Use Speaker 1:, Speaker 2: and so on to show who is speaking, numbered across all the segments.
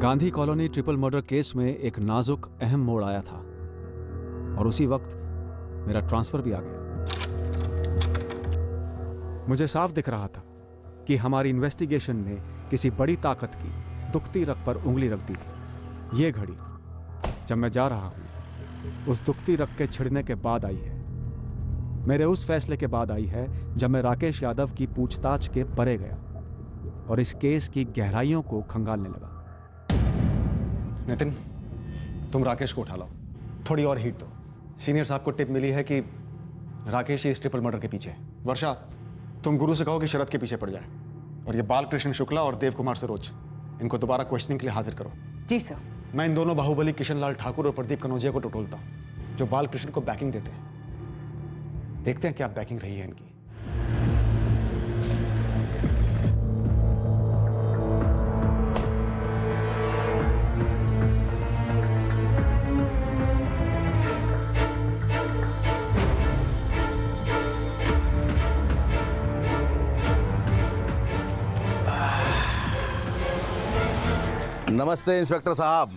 Speaker 1: Gandhi colony triple murder case में एक नाजुक अहम मोड़ आया था और उसी वक्त मेरा ट्रांसफर भी आ गया। मुझे साफ दिख रहा था कि हमारी इन्वेस्टिगेशन ने किसी बड़ी ताकत की दुखती रग पर उंगली रख दी थी। यह घड़ी जब मैं जा रहा हूं उस दुखती रग के छिड़ने के बाद आई है। मेरे उस फैसले के बाद आई है जब मैं राकेश यादव की पूछताछ के परे गया और इस केस की गहराइयों को खंगालने लगा।
Speaker 2: नितिन, तुम राकेश को उठा लाओ, थोड़ी और हीट दो। सीनियर साहब को टिप मिली है कि राकेश ही इस ट्रिपल मर्डर के पीछे है। वर्षा, तुम गुरु से कहो कि शरद के पीछे पड़ जाए और ये बालकृष्ण शुक्ला और देव कुमार सरोज इनको दोबारा क्वेश्चनिंग के लिए हाजिर करो।
Speaker 3: जी सर।
Speaker 2: मैं इन दोनों बाहुबली किशनलाल ठाकुर और प्रदीप कनौजिया को टटोलता हूं जो बालकृष्ण को बैकिंग देते हैं। देखते हैं क्या बैकिंग रही है इनकी।
Speaker 4: नमस्ते इंस्पेक्टर साहब।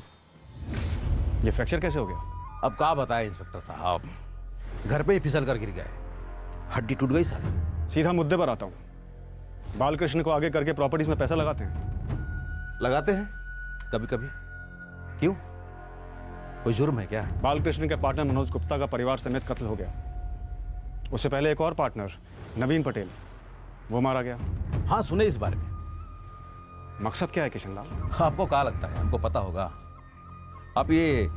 Speaker 2: ये फ्रैक्चर कैसे हो गया?
Speaker 4: अब क्या बताएं इंस्पेक्टर साहब, घर पे ही फिसल कर गिर गए, हड्डी टूट गई साली।
Speaker 2: सीधा मुद्दे पर आता हूं। बालकृष्ण को आगे करके प्रॉपर्टीज में पैसा लगाते हैं?
Speaker 4: लगाते हैं कभी कभी। क्यों, कोई जुर्म है क्या?
Speaker 2: बालकृष्ण के पार्टनर मनोज गुप्ता का परिवार समेत कत्ल हो गया। उससे पहले एक और पार्टनर नवीन पटेल, वो मारा गया।
Speaker 4: हाँ, सुने इस बारे में।
Speaker 2: मकसद क्या है किशनलाल?
Speaker 4: आपको क्या लगता है हमको पता होगा? आप ये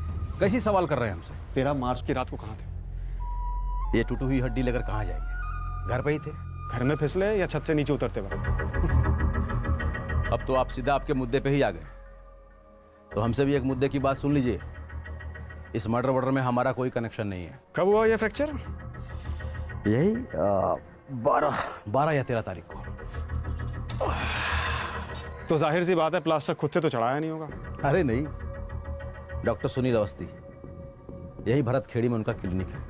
Speaker 4: कैसी सवाल कर रहे हैं हमसे?
Speaker 2: 13 मार्च की रात को कहाँ थे?
Speaker 4: ये टूटी हुई हड्डी लेकर कहाँ जाएंगे? घर पे ही थे।
Speaker 2: घर में फिसले या छत से नीचे उतरते वक्त?
Speaker 4: अब तो आप सीधा आपके मुद्दे पे ही आ गए, तो हमसे भी एक मुद्दे की बात सुन लीजिए। इस मर्डर वर्डर में हमारा कोई कनेक्शन नहीं है।
Speaker 2: कब हुआ ये फ्रैक्चर?
Speaker 4: यही 12 या 13 तारीख को।
Speaker 2: तो जाहिर सी बात है प्लास्टर खुद से तो चढ़ाया नहीं होगा।
Speaker 4: अरे नहीं, डॉक्टर सुनील अवस्थी, यही भरत खेड़ी में उनका क्लिनिक है।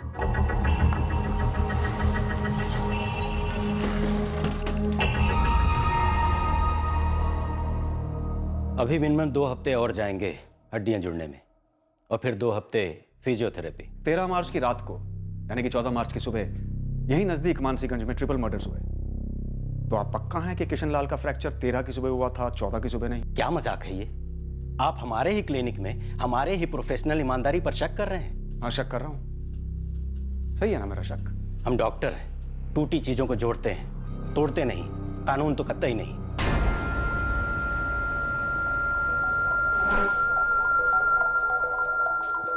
Speaker 5: अभी मिनिमम 2 हफ्ते और जाएंगे हड्डियां जुड़ने में, और फिर 2 हफ्ते फिजियोथेरेपी।
Speaker 2: 13 मार्च की रात को यानी कि 14 मार्च की सुबह यही नजदीक मानसीगंज में ट्रिपल मर्डर्स हुए। तो आप पक्का हैं कि किशनलाल का फ्रैक्चर 13 की सुबह हुआ था, 14 की सुबह नहीं?
Speaker 5: क्या मजाक है ये? आप हमारे ही क्लिनिक में हमारे ही प्रोफेशनल ईमानदारी पर शक कर रहे हैं।
Speaker 2: हाँ, शक कर रहा हूं। सही है ना मेरा शक?
Speaker 5: हम डॉक्टर हैं, टूटी चीजों को जोड़ते हैं, तोड़ते नहीं। कानून तो कतई नहीं।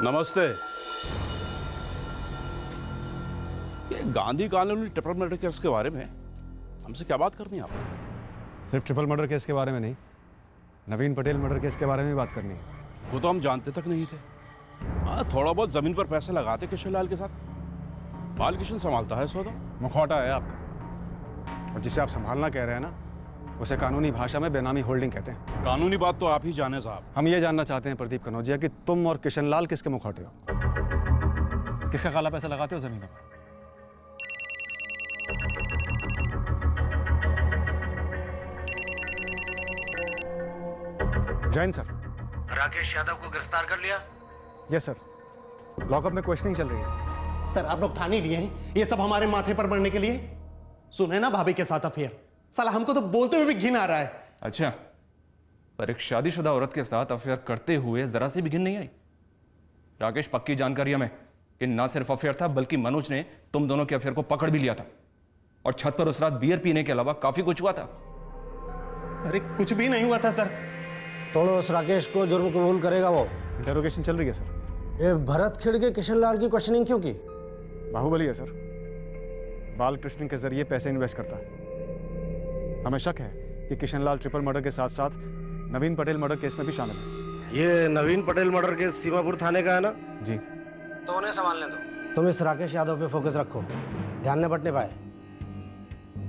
Speaker 6: नमस्ते। ये Gandhi colony triple murder case के बारे में हमसे क्या बात करनी है आपको?
Speaker 2: सिर्फ ट्रिपल मर्डर केस के बारे में नहीं, नवीन पटेल मर्डर केस के बारे में भी बात करनी है।
Speaker 6: वो तो हम जानते तक नहीं थे। हाँ, थोड़ा बहुत जमीन पर पैसे लगाते किशनलाल के साथ। बालकृष्ण संभालता है सौदा।
Speaker 2: मुखौटा है आपका, और जिसे आप संभालना कह रहे हैं ना, उसे कानूनी भाषा में बेनामी होल्डिंग कहते हैं।
Speaker 6: कानूनी बात तो आप ही जाने साहब।
Speaker 2: हम ये जानना चाहते हैं प्रदीप कनौजिया कि तुम और किशनलाल किसके मुखौटे हो? किसका काला पैसा लगाते हो जमीनों पर? जैन सर।
Speaker 7: राकेश यादव को गिरफ्तार कर लिया?
Speaker 2: यस सर, लॉकअप में क्वेश्चनिंग चल रही है।
Speaker 7: सर, आप लोग ठाने लिए हैं ये सब हमारे माथे पर मरने के लिए? सुने ना भाभी के साथ अफेयर? साला हमको तो बोलते हुए भी घिन आ रहा है।
Speaker 8: अच्छा, पर एक शादीशुदा औरत के साथ अफेयर करते हुए जरा सी भी घिन नहीं आई? राकेश, पक्की जानकारी हमें कि ना सिर्फ अफेयर था बल्कि मनोज ने तुम दोनों के अफेयर को पकड़ भी लिया था, और छत पर उस रात बियर पीने के अलावा काफी कुछ हुआ था।
Speaker 7: अरे कुछ भी नहीं हुआ था सर।
Speaker 9: तोड़ो उस राकेश को, जुर्म कबूल करेगा वो।
Speaker 2: इंटरोगेशन चल रही है सर।
Speaker 9: ये भरत खेड़ के किशनलाल की क्वेश्चनिंग क्यों की?
Speaker 2: बाहुबली है सर, बालकृष्ण के जरिए पैसे इन्वेस्ट करता है। हमें शक है कि किशनलाल ट्रिपल मर्डर के साथ साथ नवीन पटेल मर्डर केस में भी शामिल है।
Speaker 9: ये नवीन पटेल मर्डर केस सीमापुर थाने का है ना?
Speaker 2: जी।
Speaker 9: तो उन्हें संभालने दो। तुम इस राकेश यादव पे फोकस रखो, ध्यान न बटने पाए।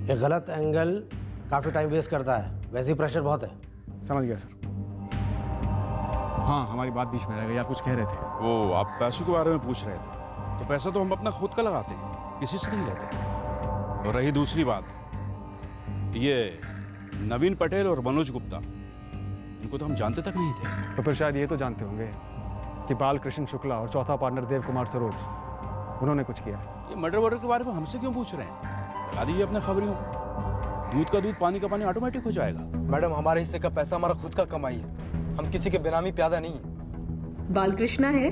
Speaker 9: ये गलत एंगल काफी टाइम वेस्ट करता है, वैसे ही प्रेशर बहुत है।
Speaker 2: समझ गया सर। हाँ, हमारी बात बीच में रह गई, आप कुछ कह रहे थे।
Speaker 6: वो आप पैसों के बारे में पूछ रहे थे। तो पैसा तो हम अपना खुद का लगाते हैं, किसी से नहीं लेते। और रही दूसरी बात, ये नवीन पटेल और मनोज गुप्ता, उनको तो हम जानते तक नहीं थे।
Speaker 2: तो फिर शायद ये तो जानते होंगे कि बालकृष्ण शुक्ला और चौथा पार्टनर देव कुमार सरोज उन्होंने कुछ किया।
Speaker 6: ये मर्डर के बारे में हमसे क्यों पूछ रहे हैं? लगा दीजिए अपने खबरियों को, दूध का दूध पानी का पानी ऑटोमेटिक हो जाएगा।
Speaker 3: मैडम, हमारे हिस्से का पैसा हमारा खुद का कमाई है, हम किसी के बेनामी प्यादा नहीं है।
Speaker 10: बालकृष्णा है।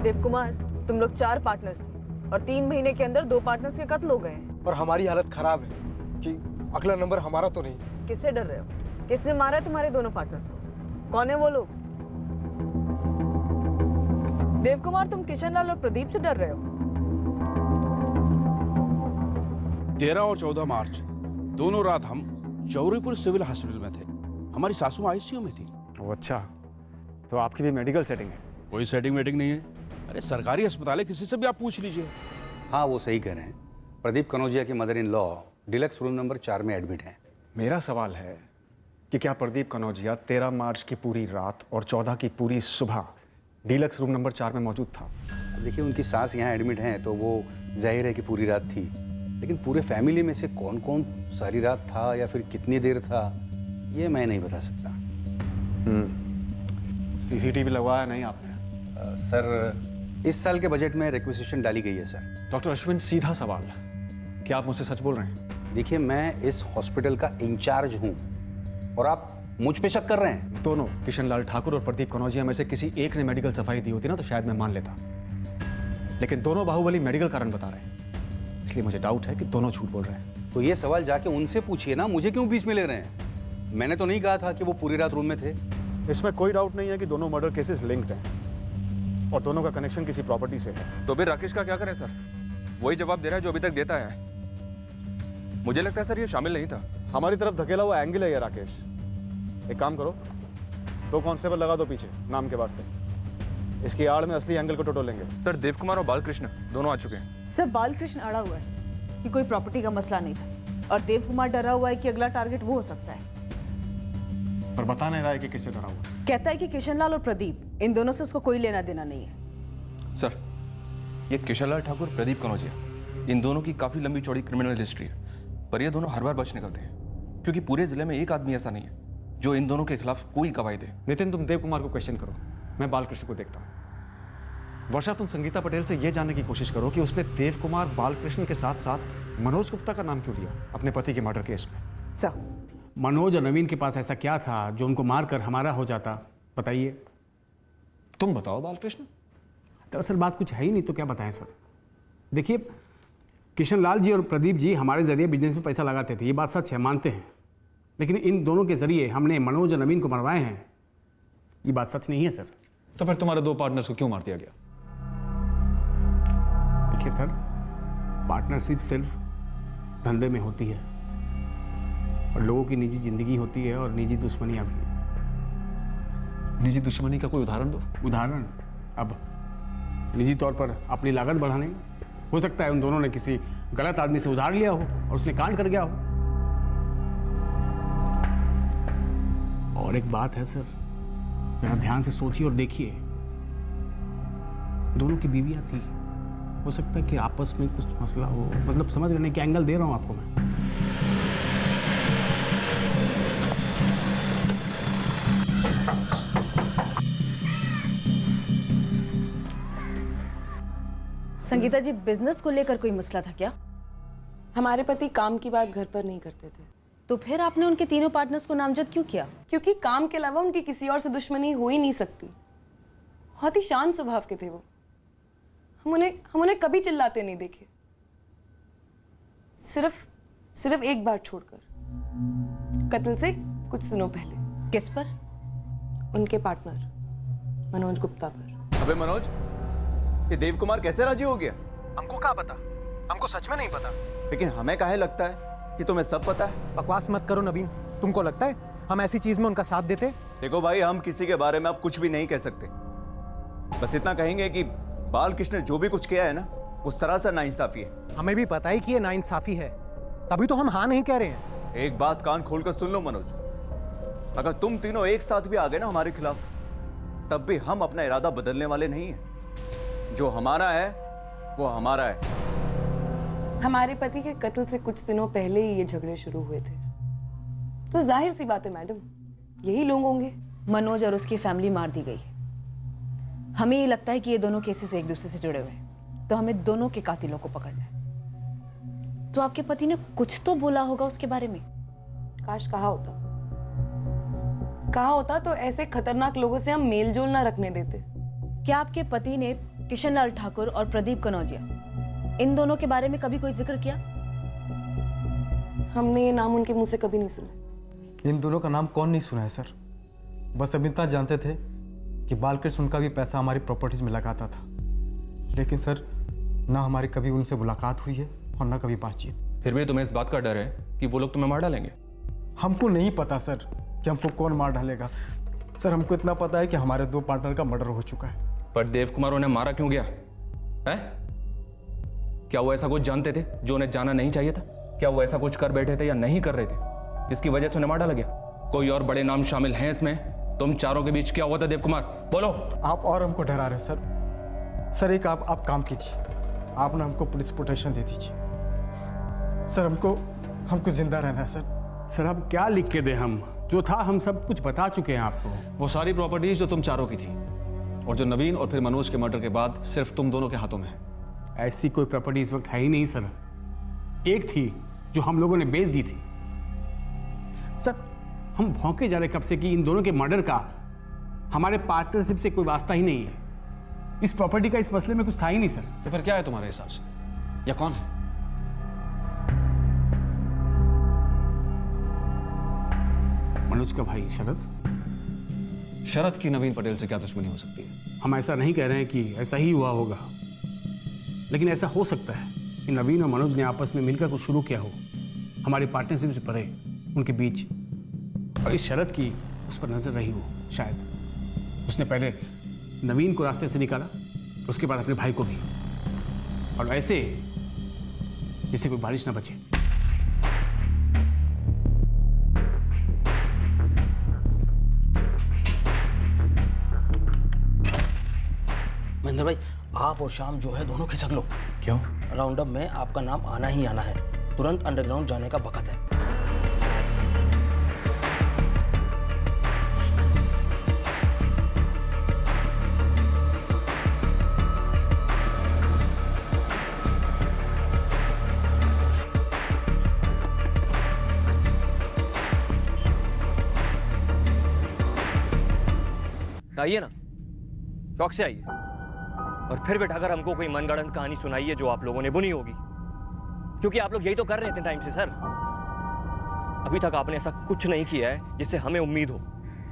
Speaker 10: देव कुमार, तुम लोग 4 पार्टनर्स थे और 3 महीने के अंदर 2 पार्टनर्स के कत्ल हो गए हैं।
Speaker 3: और हमारी हालत खराब है कि अगला नंबर हमारा तो नहीं।
Speaker 10: किससे डर रहे हो? किसने मारा है तुम्हारे दोनों पार्टनर्स को? कौन है वो लोग? देव कुमार, तुम किशन लाल और प्रदीप से डर रहे हो?
Speaker 6: 13 और 14 मार्च दोनों रात हम चौरीपुर सिविल हॉस्पिटल में थे। हमारी सासू आईसीयू में थी।
Speaker 2: ओह अच्छा, तो आपकी भी मेडिकल सेटिंग है?
Speaker 6: कोई सेटिंग वेटिंग नहीं है। अरे सरकारी अस्पताल है, किसी से भी आप पूछ लीजिए।
Speaker 11: हाँ, वो सही कह रहे हैं। प्रदीप कनौजिया की mother in law deluxe room number 4 में एडमिट हैं।
Speaker 2: मेरा सवाल है कि क्या प्रदीप कनौजिया 13 मार्च की पूरी रात और 14 की पूरी सुबह डीलक्स रूम नंबर 4 में मौजूद था?
Speaker 11: देखिए, उनकी सास यहाँ एडमिट हैं तो वो जाहिर है कि पूरी रात थी, लेकिन पूरे फैमिली में से कौन कौन सारी रात था या फिर कितनी देर था, ये मैं नहीं बता सकता।
Speaker 2: सीसीटीवी लगवाया नहीं आपने?
Speaker 11: सर, इस साल के बजट में रिक्वेजिशन डाली गई है सर।
Speaker 2: डॉक्टर अश्विन, सीधा सवाल, क्या आप मुझसे सच बोल रहे हैं?
Speaker 11: देखिए, मैं इस हॉस्पिटल का इंचार्ज हूँ और आप मुझ पे शक कर रहे हैं।
Speaker 2: दोनों किशन लाल ठाकुर और प्रदीप कनौजिया में से किसी एक ने मेडिकल सफाई दी होती ना तो शायद मैं मान लेता, लेकिन दोनों बाहुबली मेडिकल कारण बता रहे हैं, इसलिए मुझे डाउट है कि दोनों झूठ बोल रहे हैं।
Speaker 11: तो ये सवाल जाके उनसे पूछिए ना, मुझे क्यों बीच में ले रहे हैं? मैंने तो नहीं कहा था कि वो पूरी रात रूम में थे।
Speaker 2: इसमें कोई डाउट नहीं है कि दोनों मर्डर केसेस लिंक्ड हैं और दोनों का कनेक्शन किसी प्रॉपर्टी से है।
Speaker 8: तो फिर राकेश का क्या करें सर? वही जवाब दे रहा है जो अभी तक देता है। मुझे लगता है सर ये शामिल नहीं था।
Speaker 2: हमारी तरफ धकेला हुआ एंगल है ये राकेश। एक काम करो, 2 कांस्टेबल लगा दो पीछे नाम के वास्ते, इसकी आड़ में असली एंगल को टटोलेंगे।
Speaker 8: सर, देव कुमार और बालकृष्ण दोनों आ चुके हैं।
Speaker 10: सर, बालकृष्ण अड़ा हुआ है कि कोई प्रॉपर्टी का मसला नहीं था और देव कुमार डरा हुआ है कि अगला टारगेट वो हो सकता है।
Speaker 2: पर बता नहीं रहा है कि किससे डरा हुआ।
Speaker 10: कहता है कि किशन लाल और प्रदीप, इन दोनों से उसको कोई लेना देना नहीं है।
Speaker 8: सर, ये किशन लाल ठाकुर, प्रदीप कनौजिया, इन दोनों की काफी लंबी चौड़ी क्रिमिनल हिस्ट्री है, पर ये दोनों हर बार बच निकलते हैं क्योंकि पूरे जिले में एक आदमी ऐसा नहीं है जो इन दोनों के खिलाफ कोई गवाही दे।
Speaker 2: नितिन, तुम देव कुमार को क्वेश्चन करो, मैं बालकृष्ण को देखता हूँ। वर्षा, तुम संगीता पटेल से यह जानने की कोशिश करो कि उसने देव कुमार, बालकृष्ण के साथ साथ मनोज गुप्ता का नाम क्यों लिया अपने पति के मर्डर केस में।
Speaker 10: सर,
Speaker 12: मनोज और नवीन के पास ऐसा क्या था जो उनको मारकर हमारा हो जाता? बताइए।
Speaker 2: तुम बताओ बालकृष्ण।
Speaker 12: दरअसल बात कुछ है ही नहीं तो क्या बताएं सर। देखिए, किशन लाल जी और प्रदीप जी हमारे जरिए बिजनेस में पैसा लगाते थे, ये बात सच है, मानते हैं, लेकिन इन दोनों के जरिए हमने मनोज और नवीन को मरवाए हैं, ये बात सच नहीं है सर।
Speaker 2: तो फिर तुम्हारे 2 पार्टनर्स को क्यों मार दिया गया?
Speaker 12: देखिए सर, पार्टनरशिप सिर्फ धंधे में होती है और लोगों की निजी जिंदगी होती है और निजी दुश्मनियां भी।
Speaker 2: निजी दुश्मनी का कोई उदाहरण दो।
Speaker 12: उदाहरण? अब निजी तौर पर अपनी लागत बढ़ाने, हो सकता है उन दोनों ने किसी गलत आदमी से उधार लिया हो और उसने कांड कर गया हो। और एक बात है सर, जरा ध्यान से सोचिए और देखिए, दोनों की बीवियां थी, हो सकता है कि आपस में कुछ मसला हो, मतलब समझ रहे हैं कि एंगल दे रहा हूं आपको मैं।
Speaker 10: संगीता जी, बिजनेस को लेकर कोई मसला था क्या?
Speaker 13: हमारे पति काम की बात घर पर नहीं करते थे।
Speaker 10: तो फिर आपने उनके तीनों पार्टनर्स को नामजद क्यों किया?
Speaker 13: क्योंकि काम के अलावा उनकी किसी और से दुश्मनी हो ही नहीं सकती। बहुत ही शांत स्वभाव के थे वो। हम उन्हें कभी चिल्लाते नहीं देखे, सिर्फ एक बार छोड़कर, कत्ल से कुछ दिनों पहले।
Speaker 10: किस पर?
Speaker 13: उनके पार्टनर मनोज गुप्ता पर।
Speaker 3: अबे मनोज, ये देव कुमार कैसे राजी हो गया?
Speaker 7: हमको क्या पता, हमको सच में नहीं पता।
Speaker 3: लेकिन हमें काहे लगता है कि तुम्हें सब पता है।
Speaker 7: बकवास मत करो नवीन, तुमको लगता है हम ऐसी चीज में उनका साथ देते?
Speaker 3: देखो भाई, हम किसी के बारे में अब कुछ भी नहीं कह सकते। बस इतना कहेंगे कि बालकृष्ण ने जो भी कुछ किया है ना, वो सरासर नाइंसाफी है।
Speaker 7: हमें भी पता है कि ये नाइंसाफी है, तभी तो हम हाँ नहीं कह रहे हैं।
Speaker 3: एक बात कान खोलकर सुन लो मनोज, अगर तुम तीनों एक साथ भी आ गए ना हमारे खिलाफ, तब भी हम अपना इरादा बदलने वाले नहीं हैं। जो हमारा है वो हमारा है।
Speaker 13: हमारे पति के कत्ल से कुछ दिनों पहले ही ये झगड़े शुरू हुए थे। तो जाहिर सी बात है मैडम, यही लोग होंगे।
Speaker 10: मनोज और उसकी फैमिली मार दी गई है। हमें ये लगता है कि ये दोनों केसेस एक दूसरे से जुड़े हुए हैं, तो हमें दोनों के कातिलों को पकड़ना है। तो आपके पति ने कुछ तो बोला होगा उसके बारे में।
Speaker 13: काश कहा होता तो ऐसे खतरनाक लोगों से हम मेल जोल ना रखने देते।
Speaker 10: क्या आपके पति ने किशन लाल ठाकुर और प्रदीप कनौजिया, इन दोनों के बारे में कभी कोई जिक्र किया?
Speaker 13: हमने ये नाम उनके मुंह से कभी नहीं सुना।
Speaker 2: इन दोनों का नाम कौन नहीं सुना है सर? बस अब इतना जानते थे कि बालकृष्ण उनका भी पैसा हमारी प्रॉपर्टीज में लगाता था, लेकिन सर ना हमारी कभी उनसे मुलाकात हुई है और ना कभी बातचीत।
Speaker 8: फिर भी तुम्हें इस बात का डर है कि वो लोग तुम्हें मार डालेंगे?
Speaker 2: हमको नहीं पता सर कि हमको कौन मार डालेगा। सर हमको इतना पता है कि हमारे 2 पार्टनर का मर्डर हो चुका है।
Speaker 8: पर देव कुमार उन्हें मारा क्यों गया है? क्या वो ऐसा कुछ जानते थे जो उन्हें जाना नहीं चाहिए था? क्या वो ऐसा कुछ कर बैठे थे या नहीं कर रहे थे जिसकी वजह से उन्हें मार डाला गया? कोई और बड़े नाम शामिल हैं इसमें? तुम चारों के बीच क्या हुआ था देव कुमार, बोलो।
Speaker 2: आप और हमको डरा रहे सर। सर एक आप काम कीजिए, आप ना हमको पुलिस प्रोटेक्शन दे दीजिए। सर हमको जिंदा रहना है सर।
Speaker 12: सर अब क्या लिख के दे? हम जो था हम सब कुछ बता चुके हैं आपको।
Speaker 2: वो सारी प्रॉपर्टीज जो तुम चारों की थी और जो नवीन और फिर मनोज के मर्डर के बाद सिर्फ तुम दोनों के हाथों में है।
Speaker 12: ऐसी कोई प्रॉपर्टी इस वक्त है ही नहीं सर। एक थी जो हम लोगों ने बेच दी थी। सर हम भौंके जा रहे कब से कि इन दोनों के मर्डर का हमारे पार्टनरशिप से कोई वास्ता ही नहीं है। इस प्रॉपर्टी का इस मसले में कुछ था ही नहीं सर।
Speaker 2: तो फिर क्या है तुम्हारे हिसाब से, या कौन है?
Speaker 12: मनोज का भाई शरद।
Speaker 2: शरद की नवीन पटेल से क्या दुश्मनी हो सकती है?
Speaker 12: हम ऐसा नहीं कह रहे हैं कि ऐसा ही हुआ होगा, लेकिन ऐसा हो सकता है कि नवीन और मनोज ने आपस में मिलकर कुछ शुरू किया हो, हमारी पार्टनरशिप से परे उनके बीच, और इस शरद की उस पर नजर रही हो। शायद उसने पहले नवीन को रास्ते से निकाला, उसके बाद अपने भाई को भी, और ऐसे जिससे कोई बारिश ना बचे।
Speaker 14: महेंद्र भाई, आप और शाम जो है दोनों खिसक लो।
Speaker 11: क्यों?
Speaker 14: राउंड अप में आपका नाम आना ही आना है। तुरंत अंडरग्राउंड जाने का वक्त है।
Speaker 15: आइए ना, शौक से आइए, और फिर बैठाकर हमको कोई मनगढ़ंत कहानी सुनाइए जो आप लोगों ने बुनी होगी, क्योंकि आप लोग यही तो कर रहे थे टाइम से सर। अभी तक आपने ऐसा कुछ नहीं किया है जिससे हमें उम्मीद हो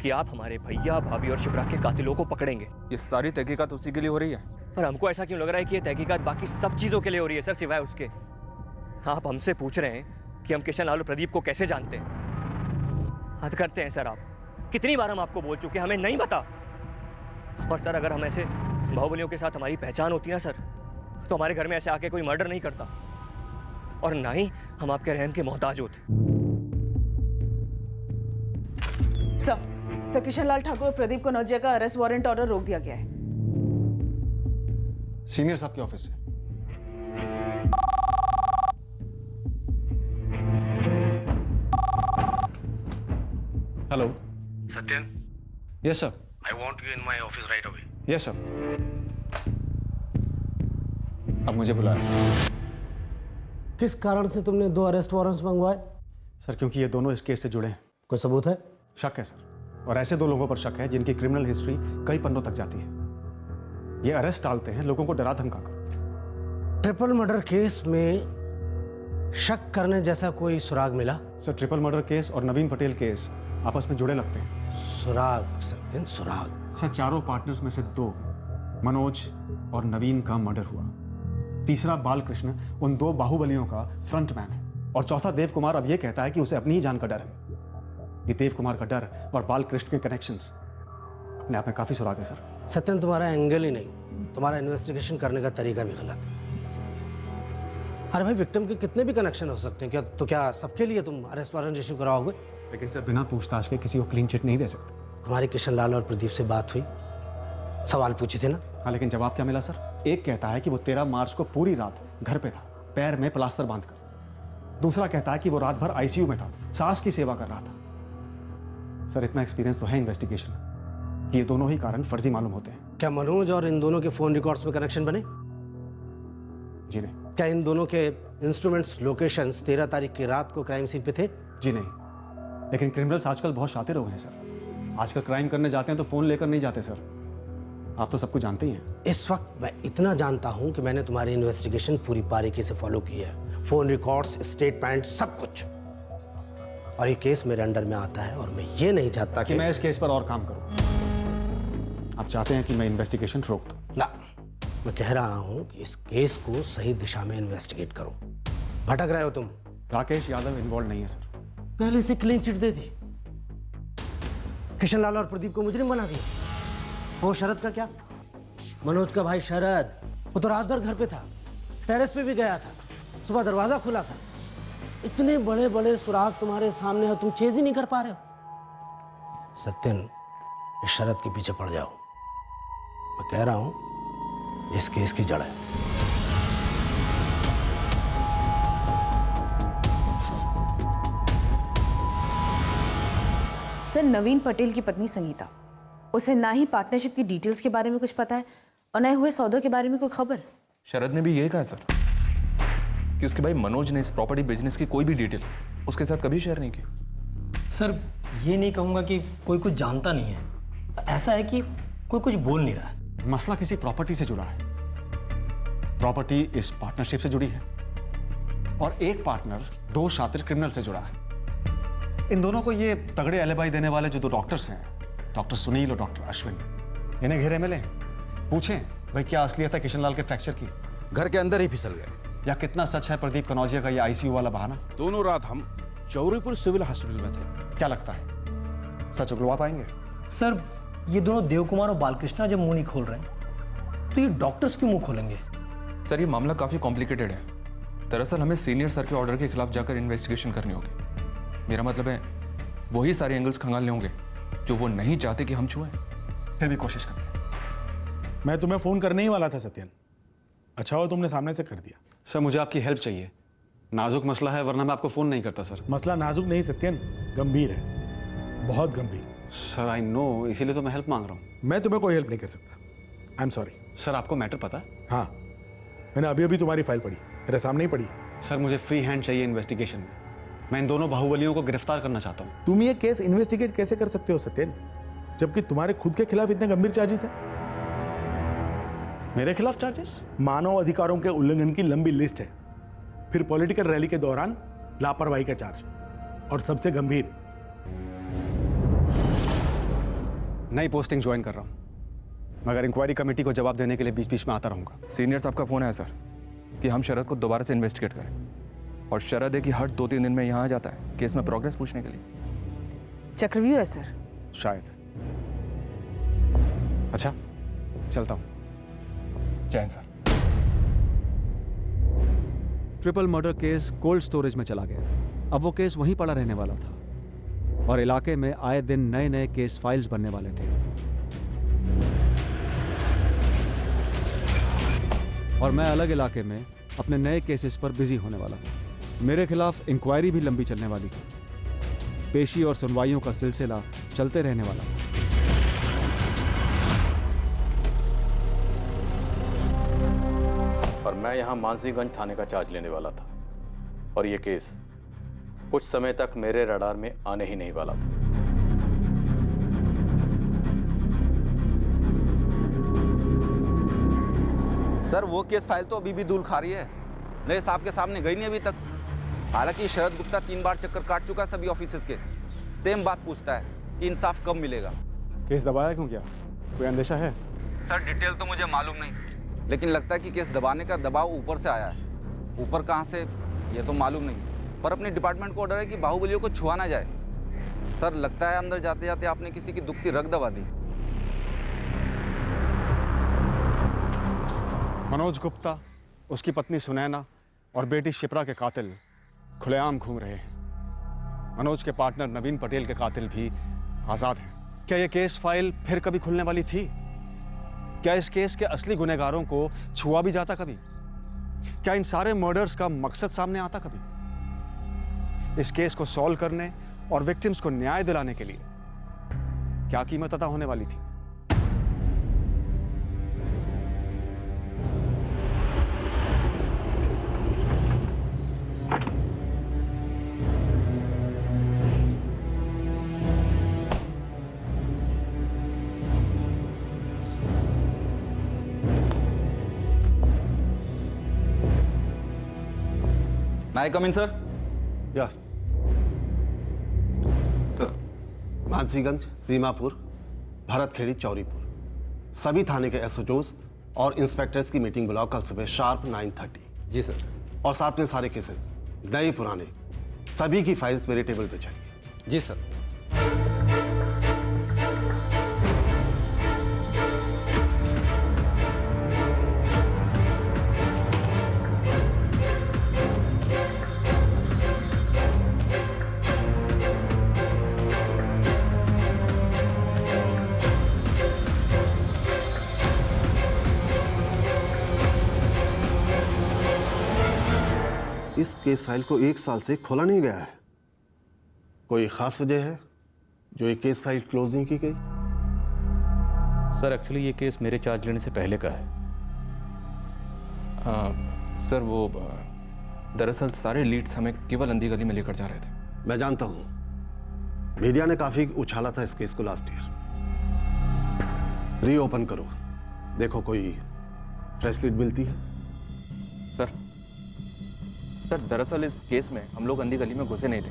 Speaker 15: कि आप हमारे भैया, भाभी और शिवराज के कातिलों को पकड़ेंगे।
Speaker 8: ये सारी तहकीकात उसी के लिए हो रही है।
Speaker 15: पर हमको ऐसा क्यों लग रहा है कि ये तहकीकात बाकी सब चीजों के लिए हो रही है सर, सिवाय उसके। आप हमसे पूछ रहे हैं कि हम किशन लाल और प्रदीप को कैसे जानते हैं। हद करते हैं सर आप। कितनी बार हम आपको बोल चुके हैं हमें नहीं पता। और सर अगर हम ऐसे बाहुबलियों के साथ हमारी पहचान होती ना सर, तो हमारे घर में ऐसे आके कोई मर्डर नहीं करता, और ना ही हम आपके रहम के मोहताज होते।
Speaker 10: सर किशन लाल ठाकुर और प्रदीप कनौजिया का अरेस्ट वारंट ऑर्डर रोक दिया गया है।
Speaker 2: सीनियर साहब के ऑफिस से। Hello
Speaker 9: Satyan,
Speaker 2: yes sir.
Speaker 9: I want you in my office right away.
Speaker 2: Yes sir. अब मुझे बुलाया।
Speaker 9: किस कारण से तुमने 2 अरेस्ट वारंट्स मंगवाए?
Speaker 2: सर क्योंकि ये दोनों इस केस से जुड़े हैं।
Speaker 9: कोई सबूत है?
Speaker 2: शक है सर, और ऐसे 2 लोगों पर शक है जिनकी क्रिमिनल हिस्ट्री कई पन्नों तक जाती है। ये अरेस्ट डालते हैं लोगों को डरा धमका कर।
Speaker 9: ट्रिपल मर्डर केस में शक करने जैसा कोई सुराग मिला?
Speaker 2: सर ट्रिपल मर्डर केस और नवीन पटेल केस आपस में जुड़े लगते हैं।
Speaker 9: सुराग सत्यन, सुराग।
Speaker 2: सर चारों पार्टनर्स में से 2, मनोज और नवीन का मर्डर हुआ। तीसरा बालकृष्ण उन 2 बाहुबलियों का फ्रंटमैन है, और चौथा देव कुमार अब यह कहता है कि उसे अपनी ही जान का डर है। ये देव कुमार का डर और बालकृष्ण के कनेक्शंस अपने आप में काफी सुराग है सर।
Speaker 9: सत्यन तुम्हारा एंगल ही नहीं, तुम्हारा इन्वेस्टिगेशन करने का तरीका भी गलत है। अरे भाई विक्टिम के कितने भी कनेक्शन हो सकते हैं, क्या सबके लिए तुम अरेस्ट वारंट इशू कराओगे?
Speaker 2: लेकिन सर बिना पूछताछ के किसी को क्लीन चिट नहीं दे सकते।
Speaker 9: तुम्हारी किशन लाल और प्रदीप से बात हुई, सवाल पूछे थे ना?
Speaker 2: हाँ, लेकिन जवाब क्या मिला सर? एक कहता है कि वो 13 मार्च को पूरी रात घर पे था, पैर में प्लास्टर बांधकर। दूसरा कहता है कि वो रात भर आईसीयू में था, सास की सेवा कर रहा था। सर इतना एक्सपीरियंस तो है इन्वेस्टिगेशन कि ये दोनों ही कारण फर्जी मालूम होते हैं।
Speaker 9: क्या मनोज और इन दोनों के फोन रिकॉर्ड्स में कनेक्शन बने?
Speaker 2: जी नहीं।
Speaker 9: क्या इन दोनों के इंस्ट्रूमेंट्स लोकेशंस 13 तारीख की रात को क्राइम सीन पे थे?
Speaker 2: जी नहीं, लेकिन क्रिमिनल्स आजकल बहुत शातिर हो गए हैं सर। आजकल क्राइम करने जाते हैं तो फ़ोन लेकर नहीं जाते सर, आप तो सब कुछ जानते ही हैं।
Speaker 9: इस वक्त मैं इतना जानता हूं कि मैंने तुम्हारी इन्वेस्टिगेशन पूरी बारीकी से फॉलो की है, फोन रिकॉर्ड्स, स्टेटमेंट, सब कुछ। और ये केस मेरे अंडर में आता है और मैं ये नहीं चाहता कि
Speaker 2: मैं इस केस पर और काम करूं। आप चाहते हैं कि मैं इन्वेस्टिगेशन रोक दूं?
Speaker 9: ना, मैं कह रहा हूं कि इस केस को सही दिशा में इन्वेस्टिगेट करो। भटक रहे हो तुम।
Speaker 2: राकेश यादव इन्वॉल्व नहीं है सर।
Speaker 9: पहले से क्लीन चिट दे दी, किशन लाल और प्रदीप को मुजरिम बना दिया। वो शरद का क्या? मनोज का भाई शरद, वो तो रात भर घर पे था, टेरेस पे भी गया था, सुबह दरवाजा खुला था। इतने बड़े बड़े सुराग तुम्हारे सामने है, तुम चेज ही नहीं कर पा रहे हो। सत्यन, इस शरद के पीछे पड़ जाओ। मैं कह रहा हूं इस केस की जड़ है।
Speaker 10: सर, नवीन पटेल की पत्नी संगीता, उसे ना ही पार्टनरशिप की डिटेल्स के बारे में कुछ पता है और ना ही हुए सौदों के बारे में कोई खबर।
Speaker 8: शरद ने भी यही कहा सर कि उसके भाई मनोज ने इस प्रॉपर्टी बिजनेस की कोई भी डिटेल उसके साथ कभी शेयर नहीं की।
Speaker 14: सर, ये नहीं कहूँगा कि कोई कुछ जानता नहीं है, ऐसा है कि कोई कुछ बोल नहीं रहा है।
Speaker 2: मसला किसी प्रॉपर्टी से जुड़ा है, प्रॉपर्टी इस पार्टनरशिप से जुड़ी है और एक पार्टनर 2 शातिर क्रिमिनल से जुड़ा है। इन दोनों को ये तगड़े एलिबाई देने वाले जो 2 डॉक्टर्स हैं, डॉक्टर सुनील और डॉक्टर अश्विन, इन्हें घेरे में लें, पूछें भाई क्या असलियत है किशन लाल के फ्रैक्चर की।
Speaker 4: घर के अंदर ही फिसल गए।
Speaker 2: या कितना सच है प्रदीप कनौजिया का ये आईसीयू वाला बहाना।
Speaker 6: दोनों रात हम चौरीपुर सिविल हॉस्पिटल में थे।
Speaker 2: क्या लगता है सच उगलवा पाएंगे?
Speaker 14: सर, ये दोनों देवकुमार और बालकृष्णा जब मुंह नहीं खोल रहे हैं तो ये डॉक्टर्स क्यों मुंह खोलेंगे?
Speaker 8: सर, ये मामला काफी कॉम्प्लिकेटेड है। दरअसल हमें सीनियर सर के ऑर्डर के खिलाफ जाकर इन्वेस्टिगेशन करनी होगी। मेरा मतलब है वही सारे एंगल्स खंगालने होंगे जो वो नहीं चाहते कि हम छुएं।
Speaker 2: फिर भी कोशिश करते हैं।
Speaker 12: मैं तुम्हें फोन करने ही वाला था सत्यन, अच्छा हो तुमने सामने से कर दिया।
Speaker 2: सर, मुझे आपकी हेल्प चाहिए, नाजुक मसला है, वरना मैं आपको फोन नहीं करता सर।
Speaker 12: मसला नाजुक नहीं सत्यन, गंभीर है, बहुत गंभीर।
Speaker 2: सर आई नो, इसीलिए तो मैं हेल्प मांग रहा हूँ।
Speaker 12: मैं तुम्हें कोई हेल्प नहीं कर सकता, आई एम सॉरी।
Speaker 2: सर, आपको मैटर पता है?
Speaker 12: हाँ, मैंने अभी अभी तुम्हारी फाइल पढ़ी, मेरे सामने ही पढ़ी।
Speaker 2: सर, मुझे फ्री हैंड चाहिए इन्वेस्टिगेशन में। मैं इन दोनों बाहुबलियों को गिरफ्तार करना चाहता हूँ।
Speaker 12: तुम ये केस इन्वेस्टिगेट कैसे कर सकते हो सत्यन, जबकि तुम्हारे खुद के खिलाफ इतने गंभीर चार्जेस हैं?
Speaker 2: मेरे खिलाफ चार्जेस?
Speaker 12: मानव अधिकारों के उल्लंघन की लंबी लिस्ट है, फिर पॉलिटिकल रैली के दौरान लापरवाही का चार्ज, और सबसे गंभीर
Speaker 2: नई पोस्टिंग ज्वाइन कर रहा हूँ, मगर इंक्वायरी कमेटी को जवाब देने के लिए बीच बीच में आता रहूंगा।
Speaker 8: सीनियर साहब का फोन है सर कि हम शरद को दोबारा से इन्वेस्टिगेट करें, और शरद है कि हर 2-3 दिन में यहाँ आ जाता है केस में प्रोग्रेस पूछने के लिए।
Speaker 10: चक्रव्यूह है सर।
Speaker 2: शायद। अच्छा, चलता हूँ।
Speaker 8: जय sir.
Speaker 1: Triple murder case cold storage में चला गया। अब वो केस वहीं पड़ा रहने वाला था और इलाके में आए दिन नए नए केस फाइल्स बनने वाले थे। और मैं अलग इलाके में अपने नए केसेस पर बिजी होने वाला था। मेरे खिलाफ इंक्वायरी भी लंबी चलने वाली थी। पेशी और सुनवाइयों का सिलसिला चलते रहने वाला था।
Speaker 16: और मैं यहाँ मानसीगंज थाने का चार्ज लेने वाला था, और ये केस कुछ समय तक मेरे रडार में आने ही नहीं वाला था।
Speaker 11: सर, वो केस फाइल तो अभी भी धूल खा रही है, नए साहब के सामने गई नहीं अभी तक। हालांकि शरद गुप्ता 3 बार चक्कर काट चुका है सभी ऑफिसर्स के। सेम बात पूछता है कि इंसाफ कब मिलेगा।
Speaker 2: केस दबाया क्यों? क्या कोई अंदेशा है?
Speaker 11: सर, डिटेल तो मुझे मालूम नहीं, लेकिन लगता है कि केस दबाने का दबाव ऊपर से आया है। ऊपर कहाँ से ये तो मालूम नहीं, पर अपने डिपार्टमेंट को ऑर्डर है कि बाहुबलियों को छुआ ना जाए। सर, लगता है अंदर जाते जाते आपने किसी की दुखती रग दबा दी।
Speaker 2: मनोज गुप्ता, उसकी पत्नी सुनैना और बेटी शिप्रा के कातिल खुलेआम घूम रहे हैं। मनोज के पार्टनर नवीन पटेल के कातिल भी आजाद हैं। क्या यह केस फाइल फिर कभी खुलने वाली थी? क्या इस केस के असली गुनहगारों को छुआ भी जाता कभी? क्या इन सारे मर्डर्स का मकसद सामने आता कभी? इस केस को सॉल्व करने और विक्टिम्स को न्याय दिलाने के लिए क्या कीमत अदा होने वाली थी?
Speaker 11: May I come in, sir?
Speaker 17: या सर, मानसीगंज, सीमापुर, भरतखेड़ी, चौरीपुर सभी थाने के एसओचओज और इंस्पेक्टर्स की मीटिंग बुलाओ कल सुबह शार्प 9:30।
Speaker 11: जी सर।
Speaker 17: और साथ में सारे केसेस नए पुराने सभी की फाइल्स मेरे टेबल पे चाहिए।
Speaker 11: जी सर।
Speaker 17: इस केस फाइल को 1 साल से खोला नहीं गया है। कोई खास वजह है जो ये केस फाइल क्लोज नहीं की गई?
Speaker 16: सर एक्चुअली ये केस मेरे चार्ज लेने से पहले का है।
Speaker 8: सर वो दरअसल सारे लीड्स हमें केवल अंधी गली में लेकर जा रहे थे।
Speaker 17: मैं जानता हूं, मीडिया ने काफी उछाला था इस केस को लास्ट ईयर। रीओपन करो, देखो कोई फ्रेश लीड मिलती है।
Speaker 8: सर दरअसल इस केस में हम लोग अंधी गली में घुसे नहीं थे।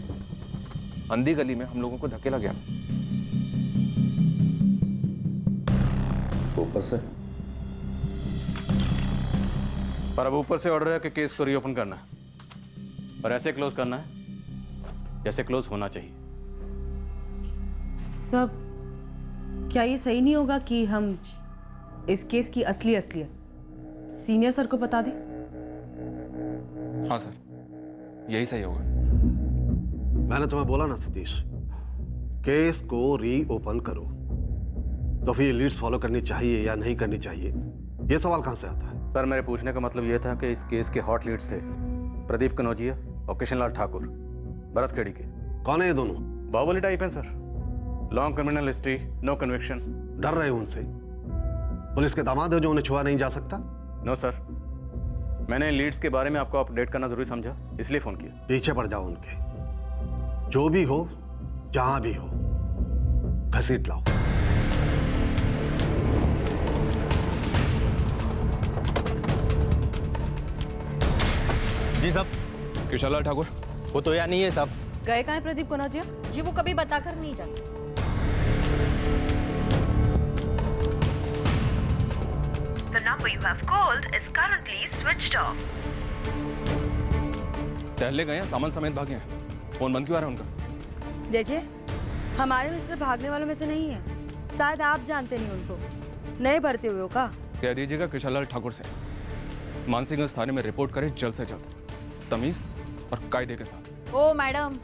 Speaker 8: अंधी गली में हम लोगों को धकेला गया।
Speaker 16: ऊपर से? पर अब ऊपर से ऑर्डर है कि केस को रीओपन करना है और ऐसे क्लोज करना है जैसे क्लोज होना चाहिए।
Speaker 10: सब क्या ये सही नहीं होगा कि हम इस केस की असलियत सीनियर सर को बता दें?
Speaker 8: हाँ सर, यही सही होगा।
Speaker 17: मैंने तुम्हें बोला ना सतीश, केस को रीओपन करो। तो फिर लीड्स फॉलो करनी चाहिए या नहीं करनी चाहिए, ये सवाल कहां से आता है?
Speaker 16: सर मेरे पूछने का मतलब यह था कि इस केस के हॉट लीड्स थे प्रदीप कनौजिया और किशनलाल ठाकुर, भरतखेड़ी के।
Speaker 17: कौन है ये दोनों?
Speaker 16: बाहुबली टाइप हैं sir, long criminal history, no conviction.
Speaker 17: डर रहे हो उनसे? पुलिस के दामाद हो जो उन्हें छुआ नहीं जा सकता?
Speaker 16: नो सर, मैंने लीड्स के बारे में आपको अपडेट करना जरूरी समझा, इसलिए फोन किया।
Speaker 17: पीछे पड़ जाओ उनके, जो भी हो जहां भी हो घसीट लाओ।
Speaker 15: जी साहब।
Speaker 8: किशनलाल ठाकुर
Speaker 15: वो तो यहाँ नहीं है साहब।
Speaker 10: गए कहाँ हैं प्रदीप कनौजिया?
Speaker 18: जी वो कभी बताकर नहीं जाते।
Speaker 19: The number you have called is currently switched off.
Speaker 8: टहले गए हैं, सामान समेत भागे हैं। फोन बंद क्यों आ रहा है उनका?
Speaker 20: देखिए, हमारे मिस्टर भागने वालों में से नहीं है। शायद आप जानते नहीं उनको, नए भर्ती हुए हो का?
Speaker 8: कह दीजिएगा किशनलाल ठाकुर से मानसिंह थाने में रिपोर्ट करें जल्द से जल्द, तमीज और कायदे के साथ।
Speaker 18: ओ मैडम,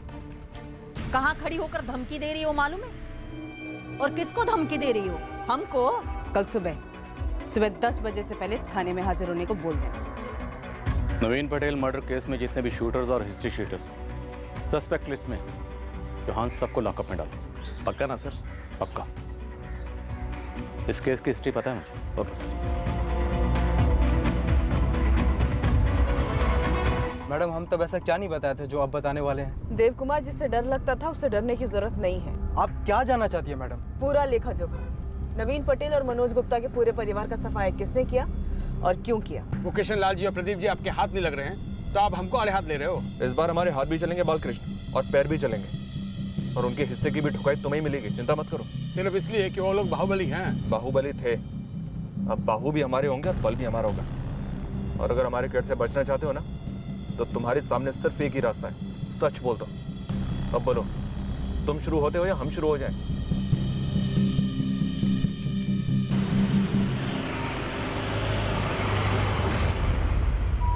Speaker 18: कहाँ खड़ी होकर धमकी दे रही हो मालूम है? और किसको धमकी दे रही हो? हमको?
Speaker 10: कल सुबह 10 बजे से पहले थाने में हाजिर होने को बोल देना।
Speaker 16: नवीन पटेल मर्डर केस में जितने भी शूटर्स और हिस्ट्री शीटर्स सस्पेक्ट लिस्ट में, चौहान सबको लॉकअप में डालो।
Speaker 15: पक्का ना सर?
Speaker 16: पक्का। इस केस की हिस्ट्री पता है मुझे।
Speaker 15: Okay sir.
Speaker 11: मैडम हम तब ऐसा क्या नहीं बताए थे जो आप बताने वाले हैं?
Speaker 13: देव कुमार जिससे डर लगता था उससे डरने की जरूरत नहीं है।
Speaker 11: आप क्या जानना चाहती है मैडम?
Speaker 13: पूरा लेखा जोखा, नवीन पटेल और मनोज गुप्ता के पूरे परिवार का सफाया किसने किया और क्यों किया?
Speaker 12: वो किशनलाल जी और प्रदीप जी आपके हाथ नहीं लग रहे हैं तो आप हमको आड़े हाथ ले रहे हो।
Speaker 8: इस बार हमारे हाथ भी चलेंगे बालकृष्ण, और पैर भी चलेंगे, और उनके हिस्से की भी ठुकाई तुम्हें ही मिलेगी, चिंता मत करो।
Speaker 12: सिर्फ इसलिए कि वो लोग बाहुबली हैं।
Speaker 8: बाहुबली थे, अब बाहु भी हमारे होंगे और बल भी हमारा होगा। और अगर हमारे केट से बचना चाहते हो ना, तो तुम्हारे सामने सिर्फ एक ही रास्ता है, सच बोल दो। अब बोलो, तुम शुरू होते हो या हम शुरू हो जाएं?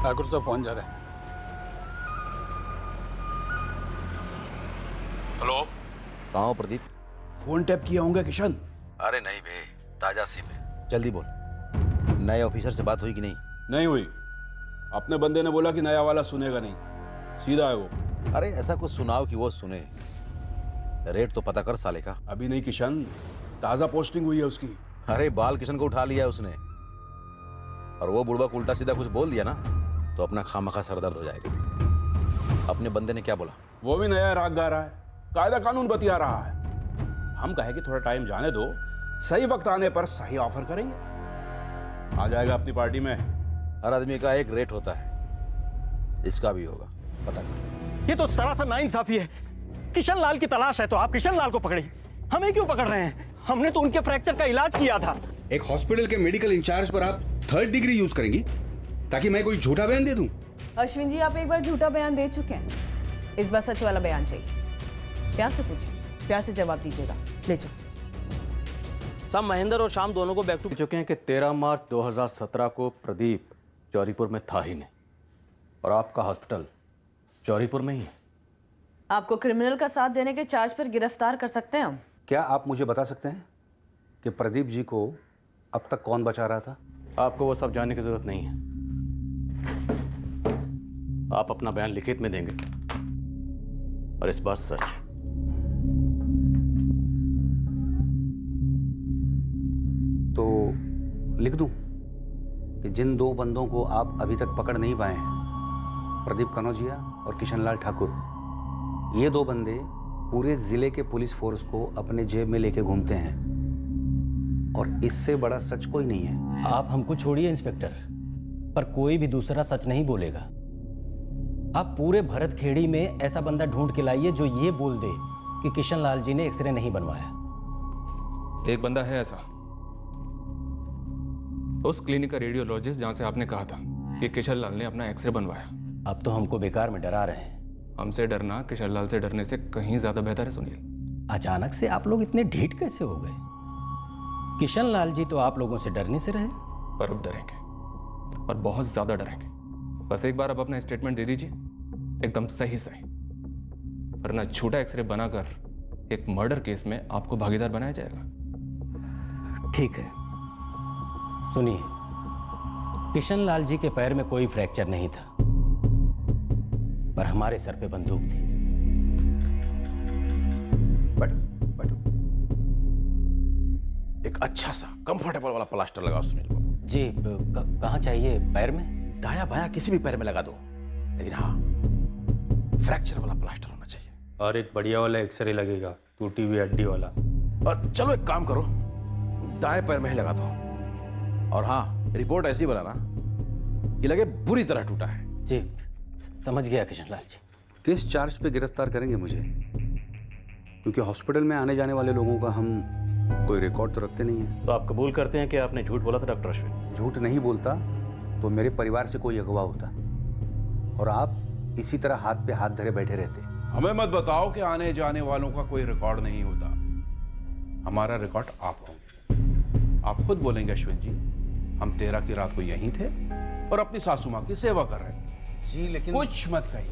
Speaker 6: ठाकुर साहब फोन जा रहे हैं। हेलो,
Speaker 4: कहाँ हो प्रदीप?
Speaker 6: फोन टैप किया होंगे किशन।
Speaker 4: अरे नहीं बे, ताजा सी में, जल्दी बोल। नए ऑफिसर से बात हुई कि नहीं?
Speaker 6: नहीं हुई। अपने बंदे ने बोला कि नया वाला सुनेगा नहीं, सीधा है वो।
Speaker 4: अरे ऐसा कुछ सुनाओ कि वो सुने। रेट तो पता कर साले का।
Speaker 6: अभी नहीं किशन, ताजा पोस्टिंग हुई है उसकी।
Speaker 4: अरे बाल किशन को उठा लिया है उसने, और वो बुढ़वा उल्टा सीधा कुछ बोल दिया ना तो अपना खामखा सरदर्द हो जाएगा। अपने बंदे ने क्या बोला?
Speaker 6: वो भी नया राग गा रहा है, कायदा कानून बतिया रहा है। हम कहे कि थोड़ा टाइम जाने दो, सही वक्त आने पर सही ऑफर करेंगे। आ जाएगा अपनी पार्टी में।
Speaker 4: हर आदमी का एक रेट होता है, इसका भी होगा, पता नहीं।
Speaker 14: ये तो सरासर नाइंसाफी है। किशन लाल की तलाश है तो आप किशन लाल को पकड़ी, हमें क्यों पकड़ रहे हैं? हमने तो उनके फ्रैक्चर का इलाज किया था।
Speaker 12: एक हॉस्पिटल के मेडिकल इंचार्ज पर आप 3rd डिग्री यूज करेंगी ताकि मैं कोई झूठा बयान दे दूं?
Speaker 10: अश्विन जी, आप एक बार झूठा बयान दे चुके हैं, इस बार सच वाला बयान चाहिए। प्यार से पूछिए, प्यार से जवाब दीजिएगा। ले जाओ।
Speaker 5: साहब, महेंद्र और श्याम दोनों को बैक टू
Speaker 16: चुके हैं कि 13 मार्च 2017 को प्रदीप जौहरीपुर में था ही नहीं, और आपका हॉस्पिटल जौहरीपुर में ही है।
Speaker 10: आपको क्रिमिनल का साथ देने के चार्ज पर गिरफ्तार कर सकते हैं हम।
Speaker 12: क्या आप मुझे बता सकते हैं कि प्रदीप जी को अब तक कौन बचा रहा था?
Speaker 16: आपको वो सब जानने की जरूरत नहीं है। आप अपना बयान लिखित में देंगे, और इस बार सच।
Speaker 12: तो लिख दूं कि जिन 2 बंदों को आप अभी तक पकड़ नहीं पाए हैं, प्रदीप कनौजिया और किशनलाल ठाकुर, ये 2 बंदे पूरे जिले के पुलिस फोर्स को अपने जेब में लेके घूमते हैं, और इससे बड़ा सच कोई नहीं है।
Speaker 5: आप हमको छोड़िए इंस्पेक्टर, पर कोई भी दूसरा सच नहीं बोलेगा। आप पूरे भरत खेड़ी में ऐसा बंदा ढूंढ के लाइए जो ये बोल दे कि किशन लाल जी ने एक्सरे नहीं बनवाया।
Speaker 8: एक बंदा है ऐसा, उस क्लिनिक का रेडियोलॉजिस्ट जहां से आपने कहा था कि किशन लाल ने अपना एक्सरे बनवाया।
Speaker 5: अब तो हमको बेकार में डरा रहे हैं।
Speaker 8: हमसे डरना किशन लाल से डरने से कहीं ज्यादा बेहतर है सुनील।
Speaker 5: अचानक से आप लोग इतने ढीठ कैसे हो गए? किशन लाल जी तो आप लोगों से डरने से रहे,
Speaker 8: पर अब डरेंगे, और बहुत ज्यादा डरेंगे। बस एक बार अब अपना स्टेटमेंट दे दीजिए, एकदम सही सही, वरना छोटा एक्सरे बनाकर एक मर्डर केस में आपको भागीदार बनाया जाएगा।
Speaker 5: ठीक है, सुनिए, किशन लाल जी के पैर में कोई फ्रैक्चर नहीं था, पर हमारे सर पे बंदूक थी।
Speaker 4: बट एक अच्छा सा कंफर्टेबल वाला प्लास्टर लगाओ सुनील बाबू
Speaker 5: जी। कहाँ चाहिए? पैर में?
Speaker 4: दाया बाया किसी भी पैर में लगा दो, लेकिन हाँ फ्रैक्चर वाला प्लास्टर होना चाहिए।
Speaker 5: और एक बढ़िया वाला एक्सरे लगेगा, टूटी हुई हड्डी वाला।
Speaker 4: और चलो एक काम करो, दाएं पैर में ही लगा दो, और हाँ रिपोर्ट ऐसी बनाना कि लगे बुरी तरह टूटा है।
Speaker 5: जी समझ गया किशन लाल जी।
Speaker 12: किस चार्ज पे गिरफ्तार करेंगे मुझे? क्योंकि हॉस्पिटल में आने जाने वाले लोगों का हम कोई रिकॉर्ड तो रखते नहीं है।
Speaker 16: तो आप कबूल करते हैं कि आपने झूठ बोला था डॉक्टर अश्विन?
Speaker 12: झूठ नहीं बोलता तो मेरे परिवार से कोई अगवा होता, और आप इसी तरह हाथ पे हाथ धरे बैठे रहते।
Speaker 6: हमें मत बताओ कि आने जाने वालों का कोई रिकॉर्ड नहीं होता। हमारा रिकॉर्ड आप होंगे। आप खुद बोलेंगे अश्विन जी, हम 13 की रात को यहीं थे और अपनी सासू माँ की सेवा कर रहे थे।
Speaker 12: जी लेकिन
Speaker 6: कुछ मत कहिए।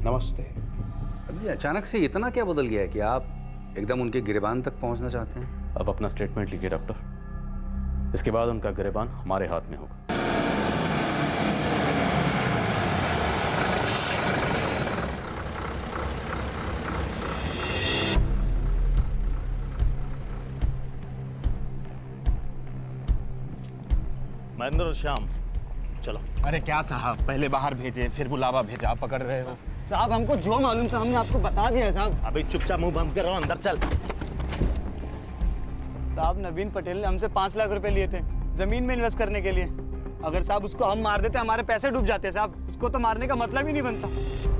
Speaker 6: नमस्ते।
Speaker 12: अभी अचानक से इतना क्या बदल गया है कि आप एकदम उनके गिरबान तक पहुंचना चाहते हैं?
Speaker 16: अब अपना स्टेटमेंट लिखिए डॉक्टर, इसके बाद उनका गिरबान हमारे हाथ में होगा।
Speaker 14: महेंद्र और श्याम चलो।
Speaker 7: अरे क्या साहब, पहले बाहर भेजे फिर बुलावा भेजा, आप पकड़ रहे हो।
Speaker 9: साहब हमको जो मालूम था हमने आपको बता दिया है साहब।
Speaker 14: अभी चुपचाप मुंह बंद कर रहा हूं, अंदर चल।
Speaker 9: साहब नवीन पटेल ने हमसे 5 लाख रुपए लिए थे जमीन में इन्वेस्ट करने के लिए। अगर साहब उसको हम मार देते हमारे पैसे डूब जाते साहब। उसको तो मारने का मतलब ही नहीं बनता।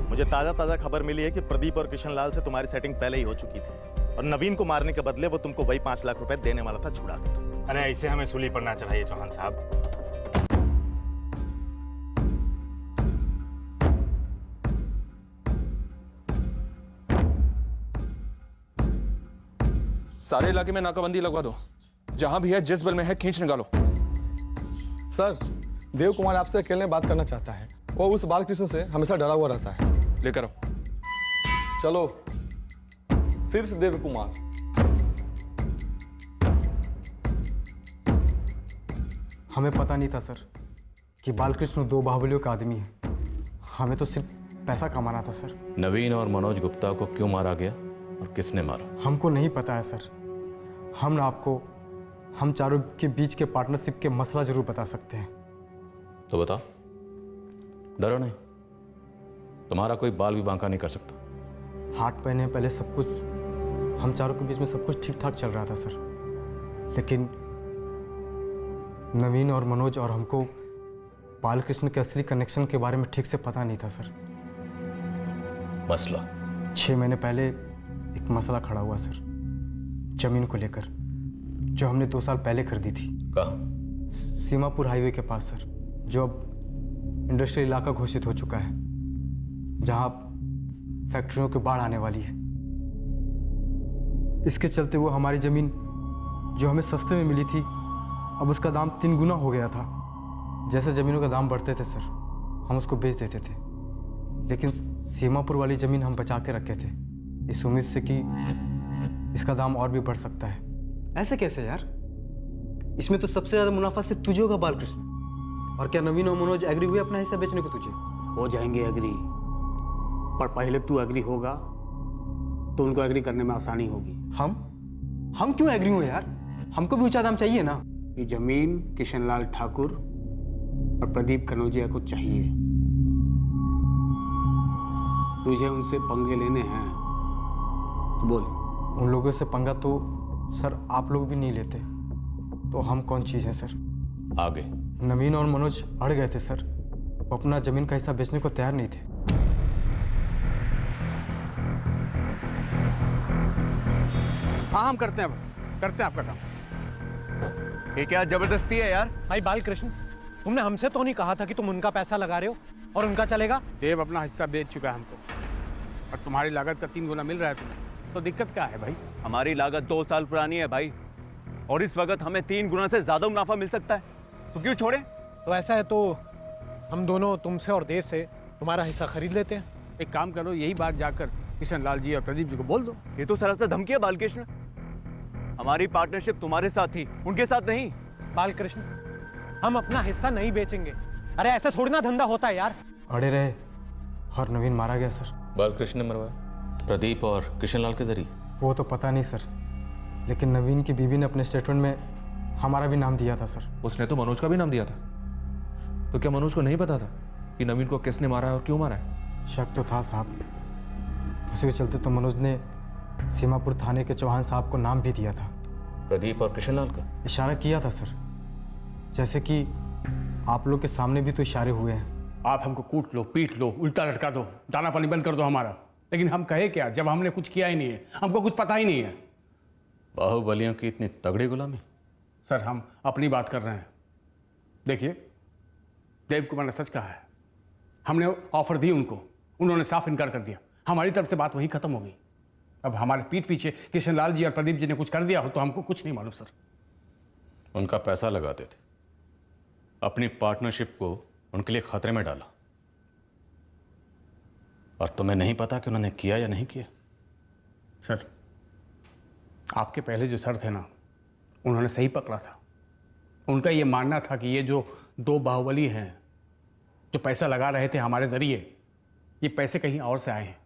Speaker 14: मुझे ताजा खबर मिली है कि प्रदीप और किशन लाल से तुम्हारी सेटिंग पहले ही हो चुकी थी, और नवीन को मारने के बदले वो तुमको वही 5 लाख रुपए देने वाला था, छुड़ा दे।
Speaker 7: अरे ऐसे हमें सूली पर ना चढ़ाइए चौहान साहब।
Speaker 8: सारे इलाके में नाकाबंदी लगवा दो, जहां भी है जिस बल में है खींच निकालो।
Speaker 2: सर, देव कुमार आपसे अकेले बात करना चाहता है। वो उस बालकृष्ण से हमेशा डरा हुआ रहता है।
Speaker 8: लेकर आओ।
Speaker 2: चलो, सिर्फ देव कुमार।
Speaker 21: हमें पता नहीं था सर कि बालकृष्ण 2 बाहुबलियों का आदमी है। हमें तो सिर्फ पैसा कमाना था सर।
Speaker 16: नवीन और मनोज गुप्ता को क्यों मारा गया और किसने मारा?
Speaker 21: हमको नहीं पता है सर। हम आपको हम चारों के बीच के पार्टनरशिप के मसला जरूर बता सकते हैं।
Speaker 16: तो बताओ, डरो नहीं, तुम्हारा कोई बाल भी बांका नहीं कर सकता।
Speaker 21: 8 महीने पहले सब कुछ हम चारों के बीच में सब कुछ ठीक ठाक चल रहा था सर, लेकिन नवीन और मनोज और हमको बालकृष्ण के असली कनेक्शन के बारे में ठीक से पता नहीं था सर।
Speaker 16: मसला?
Speaker 21: 6 महीने पहले एक मसला खड़ा हुआ सर, जमीन को लेकर, जो हमने 2 साल पहले खरीदी थी।
Speaker 16: कहाँ?
Speaker 21: सीमापुर हाईवे के पास सर, जो अब इंडस्ट्रियल इलाका घोषित हो चुका है, जहां फैक्ट्रियों की बाढ़ आने वाली है। इसके चलते वो हमारी जमीन जो हमें सस्ते में मिली थी, अब उसका दाम 3 गुना हो गया था। जैसे ज़मीनों का दाम बढ़ते थे सर, हम उसको बेच देते थे, लेकिन सीमापुर वाली ज़मीन हम बचा के रखे थे, इस उम्मीद से कि इसका दाम और भी बढ़ सकता है। ऐसे कैसे यार? इसमें तो सबसे ज़्यादा मुनाफा सिर्फ तुझे होगा बालकृष्ण। और क्या नवीन और मनोज एग्री हुए अपना हिस्सा बेचने को तुझे?
Speaker 12: हो जाएंगे एग्री, पर पहले तू एग्री होगा तो उनको एग्री करने में आसानी होगी।
Speaker 21: हम क्यों एग्री हुए यार? हमको भी ऊंचा दाम चाहिए ना।
Speaker 12: ये जमीन किशनलाल ठाकुर और प्रदीप कनौजिया को चाहिए। तुझे उनसे पंगे लेने हैं तो बोल।
Speaker 21: उन लोगों से पंगा तो सर आप लोग भी नहीं लेते, तो हम कौन चीज़ है सर?
Speaker 16: आगे
Speaker 21: नवीन और मनोज अड़ गए थे सर, वो अपना जमीन का हिस्सा बेचने को तैयार नहीं थे।
Speaker 12: हाँ, हम करते हैं आपका काम।
Speaker 3: ये क्या जबरदस्ती है यार?
Speaker 7: भाई बालकृष्ण, तुमने हमसे तो नहीं कहा था कि तुम उनका पैसा लगा रहे हो और उनका चलेगा?
Speaker 12: देव अपना हिस्सा बेच चुका है हमको, और तुम्हारी लागत का 3 गुना मिल रहा है तुम्हें, तो दिक्कत क्या है भाई?
Speaker 3: हमारी लागत 2 साल पुरानी है भाई, और इस वक्त हमें 3 गुना से ज्यादा मुनाफा मिल सकता है, तो क्यों छोड़े?
Speaker 7: तो ऐसा है तो हम दोनों तुमसे और देव से तुम्हारा हिस्सा खरीद लेते हैं।
Speaker 12: एक काम करो, यही बात जाकर किशनलाल जी और प्रदीप जी को बोल दो।
Speaker 3: ये तो सरासर धमकी है बालकृष्ण। हमारी पार्टनरशिप तुम्हारे साथ थी, उनके साथ नहीं।
Speaker 7: बालकृष्ण, हम अपना हिस्सा नहीं बेचेंगे। अरे ऐसा थोड़ी ना धंधा होता है यार।
Speaker 21: अड़े रहे और नवीन मारा गया सर।
Speaker 16: बालकृष्ण ने मरवाया? प्रदीप और किशनलाल के जरिए?
Speaker 21: वो तो पता नहीं सर, लेकिन नवीन की बीवी ने अपने स्टेटमेंट में हमारा भी नाम दिया था सर।
Speaker 8: उसने तो मनोज का भी नाम दिया था, तो क्या मनोज को नहीं पता था कि नवीन को किसने मारा है और क्यों मारा है?
Speaker 21: शक तो था साहब, उसी के चलते तो मनोज ने सीमापुर थाने के चौहान साहब को नाम भी दिया था।
Speaker 16: प्रदीप और किशनलाल का
Speaker 21: इशारा किया था सर, जैसे कि आप लोग के सामने भी तो इशारे हुए हैं।
Speaker 12: आप हमको कूट लो, पीट लो, उल्टा लटका दो, दाना पानी बंद कर दो हमारा, लेकिन हम कहे क्या जब हमने कुछ किया ही नहीं है, हमको कुछ पता ही नहीं है।
Speaker 16: बाहुबलियों की इतनी तगड़ी गुलामी?
Speaker 12: सर हम अपनी बात कर रहे हैं। देखिए, देव कुमार ने सच कहा है, हमने ऑफर दी उनको, उन्होंने साफ इनकार कर दिया, हमारी तरफ से बात वहीं खत्म हो गई। अब हमारे पीठ पीछे किशनलाल जी और प्रदीप जी ने कुछ कर दिया हो तो हमको कुछ नहीं मालूम सर।
Speaker 16: उनका पैसा लगाते थे, अपनी पार्टनरशिप को उनके लिए खतरे में डाला, और तुम्हें नहीं पता कि उन्होंने किया या नहीं किया?
Speaker 12: सर आपके पहले जो सर थे ना, उन्होंने सही पकड़ा था। उनका ये मानना था कि ये जो 2 बाहुबली हैं जो पैसा लगा रहे थे हमारे जरिए, ये पैसे कहीं और से आए हैं,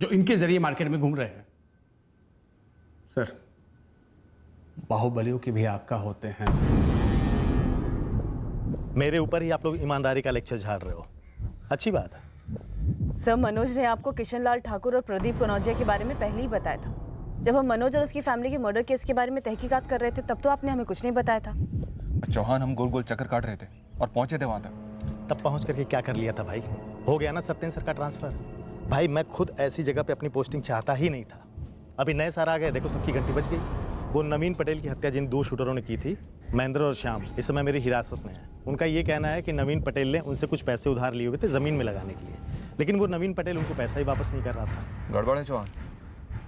Speaker 12: जो इनके जरिए मार्केट में घूम रहे हैं। सर बाहुबलियों की भी आका होते हैं।
Speaker 14: मेरे ऊपर ही आप लोग ईमानदारी का लेक्चर झाड़ रहे हो, अच्छी बात है।
Speaker 10: सर मनोज ने आपको किशनलाल ठाकुर और प्रदीप कनौजिया के बारे में पहले ही बताया था। जब हम मनोज और उसकी फैमिली के मर्डर केस के बारे में तहकीकात कर रहे थे तब तो आपने हमें कुछ नहीं बताया था।
Speaker 8: चौहान, हम गोल गोल चक्कर काट रहे थे और पहुंचे थे वहां तक।
Speaker 14: तब पहुंच करके क्या कर लिया था भाई? हो गया ना सत्येंद्र सर का ट्रांसफर। भाई मैं खुद ऐसी जगह पे अपनी पोस्टिंग चाहता ही नहीं था। अभी नए सर आ गए, देखो सबकी घंटी बज गई। वो नवीन पटेल की हत्या जिन 2 शूटरों ने की थी, महेंद्र और श्याम, इस समय मेरी हिरासत में है। उनका ये कहना है कि नवीन पटेल ने उनसे कुछ पैसे उधार लिए हुए थे ज़मीन में लगाने के लिए, लेकिन वो नवीन पटेल उनको पैसा ही वापस नहीं कर रहा था।
Speaker 8: गड़बड़ है चौहान,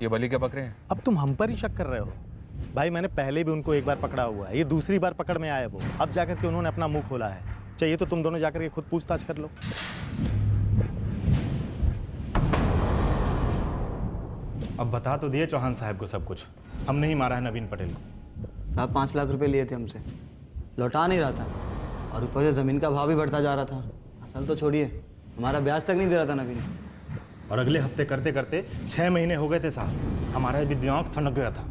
Speaker 8: ये बलि क्या पकड़े हैं?
Speaker 14: अब तुम हम पर ही शक कर रहे हो? भाई मैंने पहले भी उनको एक बार पकड़ा हुआ है, ये दूसरी बार पकड़ में आए वो। अब जाकर के उन्होंने अपना मुंह खोला है। चाहिए तो तुम दोनों जाकर के खुद पूछताछ कर लो।
Speaker 22: अब बता तो दिए चौहान साहब को सब कुछ, हमने ही मारा है नवीन पटेल को।
Speaker 23: साहब 5 लाख रुपए लिए थे हमसे, लौटा नहीं रहा था, और ऊपर से ज़मीन का भाव भी बढ़ता जा रहा था। असल तो छोड़िए, हमारा ब्याज तक नहीं दे रहा था नवीन।
Speaker 22: और अगले हफ्ते करते करते 6 महीने हो गए थे साहब, हमारा भी दिमाग सनक गया था।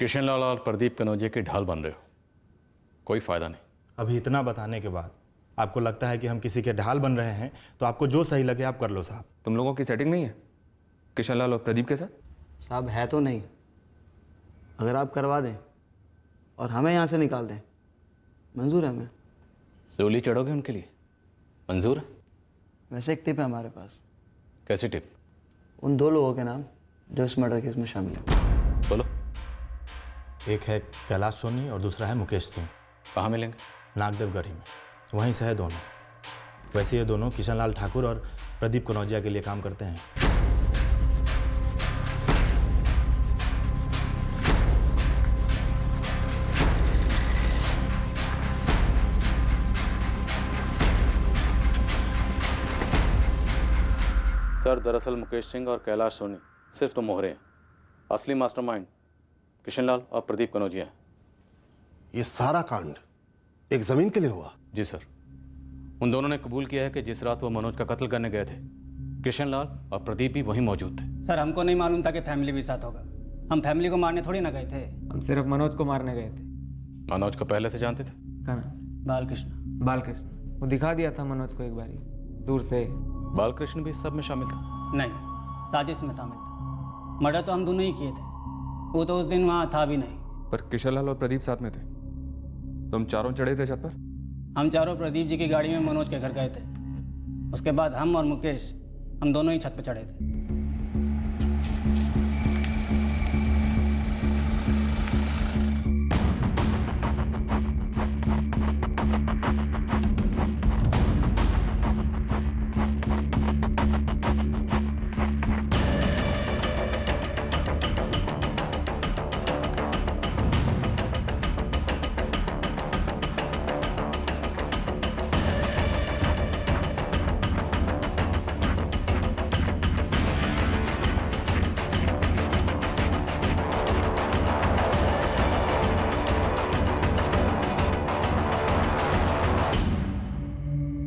Speaker 16: किशन लाल और प्रदीप कनौजिया की ढाल बन रहे हो, कोई फायदा नहीं।
Speaker 22: अभी इतना बताने के बाद आपको लगता है कि हम किसी के ढाल बन रहे हैं, तो आपको जो सही लगे आप कर लो साहब।
Speaker 8: तुम लोगों की सेटिंग नहीं है किशन लाल और प्रदीप के साथ?
Speaker 23: साहब है तो नहीं, अगर आप करवा दें और हमें यहाँ से निकाल दें मंजूर है हमें।
Speaker 16: सूली चढ़ोगे उनके लिए? मंजूर है?
Speaker 23: वैसे एक टिप है हमारे पास।
Speaker 16: कैसी टिप?
Speaker 23: उन 2 लोगों के नाम जो इस मर्डर केस में शामिल हैं।
Speaker 16: बोलो।
Speaker 22: एक है कैलाश सोनी और दूसरा है मुकेश सिंह।
Speaker 16: कहाँ मिलेंगे?
Speaker 22: नागदेवगढ़ी में, वहीं से है दोनों। वैसे ये दोनों किशन लाल ठाकुर और प्रदीप कनौजिया के लिए काम करते हैं।
Speaker 16: सर, दरअसल मुकेश सिंह और कैलाश सोनी सिर्फ तो मोहरे हैं। असली मास्टरमाइंड किशन लाल और प्रदीप कनौजिया हैं।
Speaker 7: ये सारा कांड एक जमीन के लिए हुआ?
Speaker 16: जी सर। उन दोनों ने कबूल किया है कि जिस रात वो मनोज का कत्ल करने गए थे, किशन लाल और प्रदीप भी वहीं मौजूद थे।
Speaker 1: सर, हमको नहीं मालूम था कि फैमिली भी साथ होगा। हम फैमिली को मारने थोड़ी ना गए थे।
Speaker 21: हम सिर्फ मनोज को मारने गए थे।
Speaker 16: मनोज को पहले से जानते थे?
Speaker 1: बालकृष्ण।
Speaker 21: बालकृष्ण, वो दिखा दिया था मनोज को एक बारी दूर से।
Speaker 16: बालकृष्ण भी इस सब में शामिल था?
Speaker 1: नहीं, साजिश में शामिल था। मर्डर तो हम दोनों ही किए थे, वो तो उस दिन वहाँ था भी नहीं।
Speaker 8: पर किशन लाल और प्रदीप साथ में थे, तुम चारों चढ़े थे छत पर?
Speaker 1: हम चारों प्रदीप जी की गाड़ी में मनोज के घर गए थे। उसके बाद हम और मुकेश, हम दोनों ही छत पर चढ़े थे।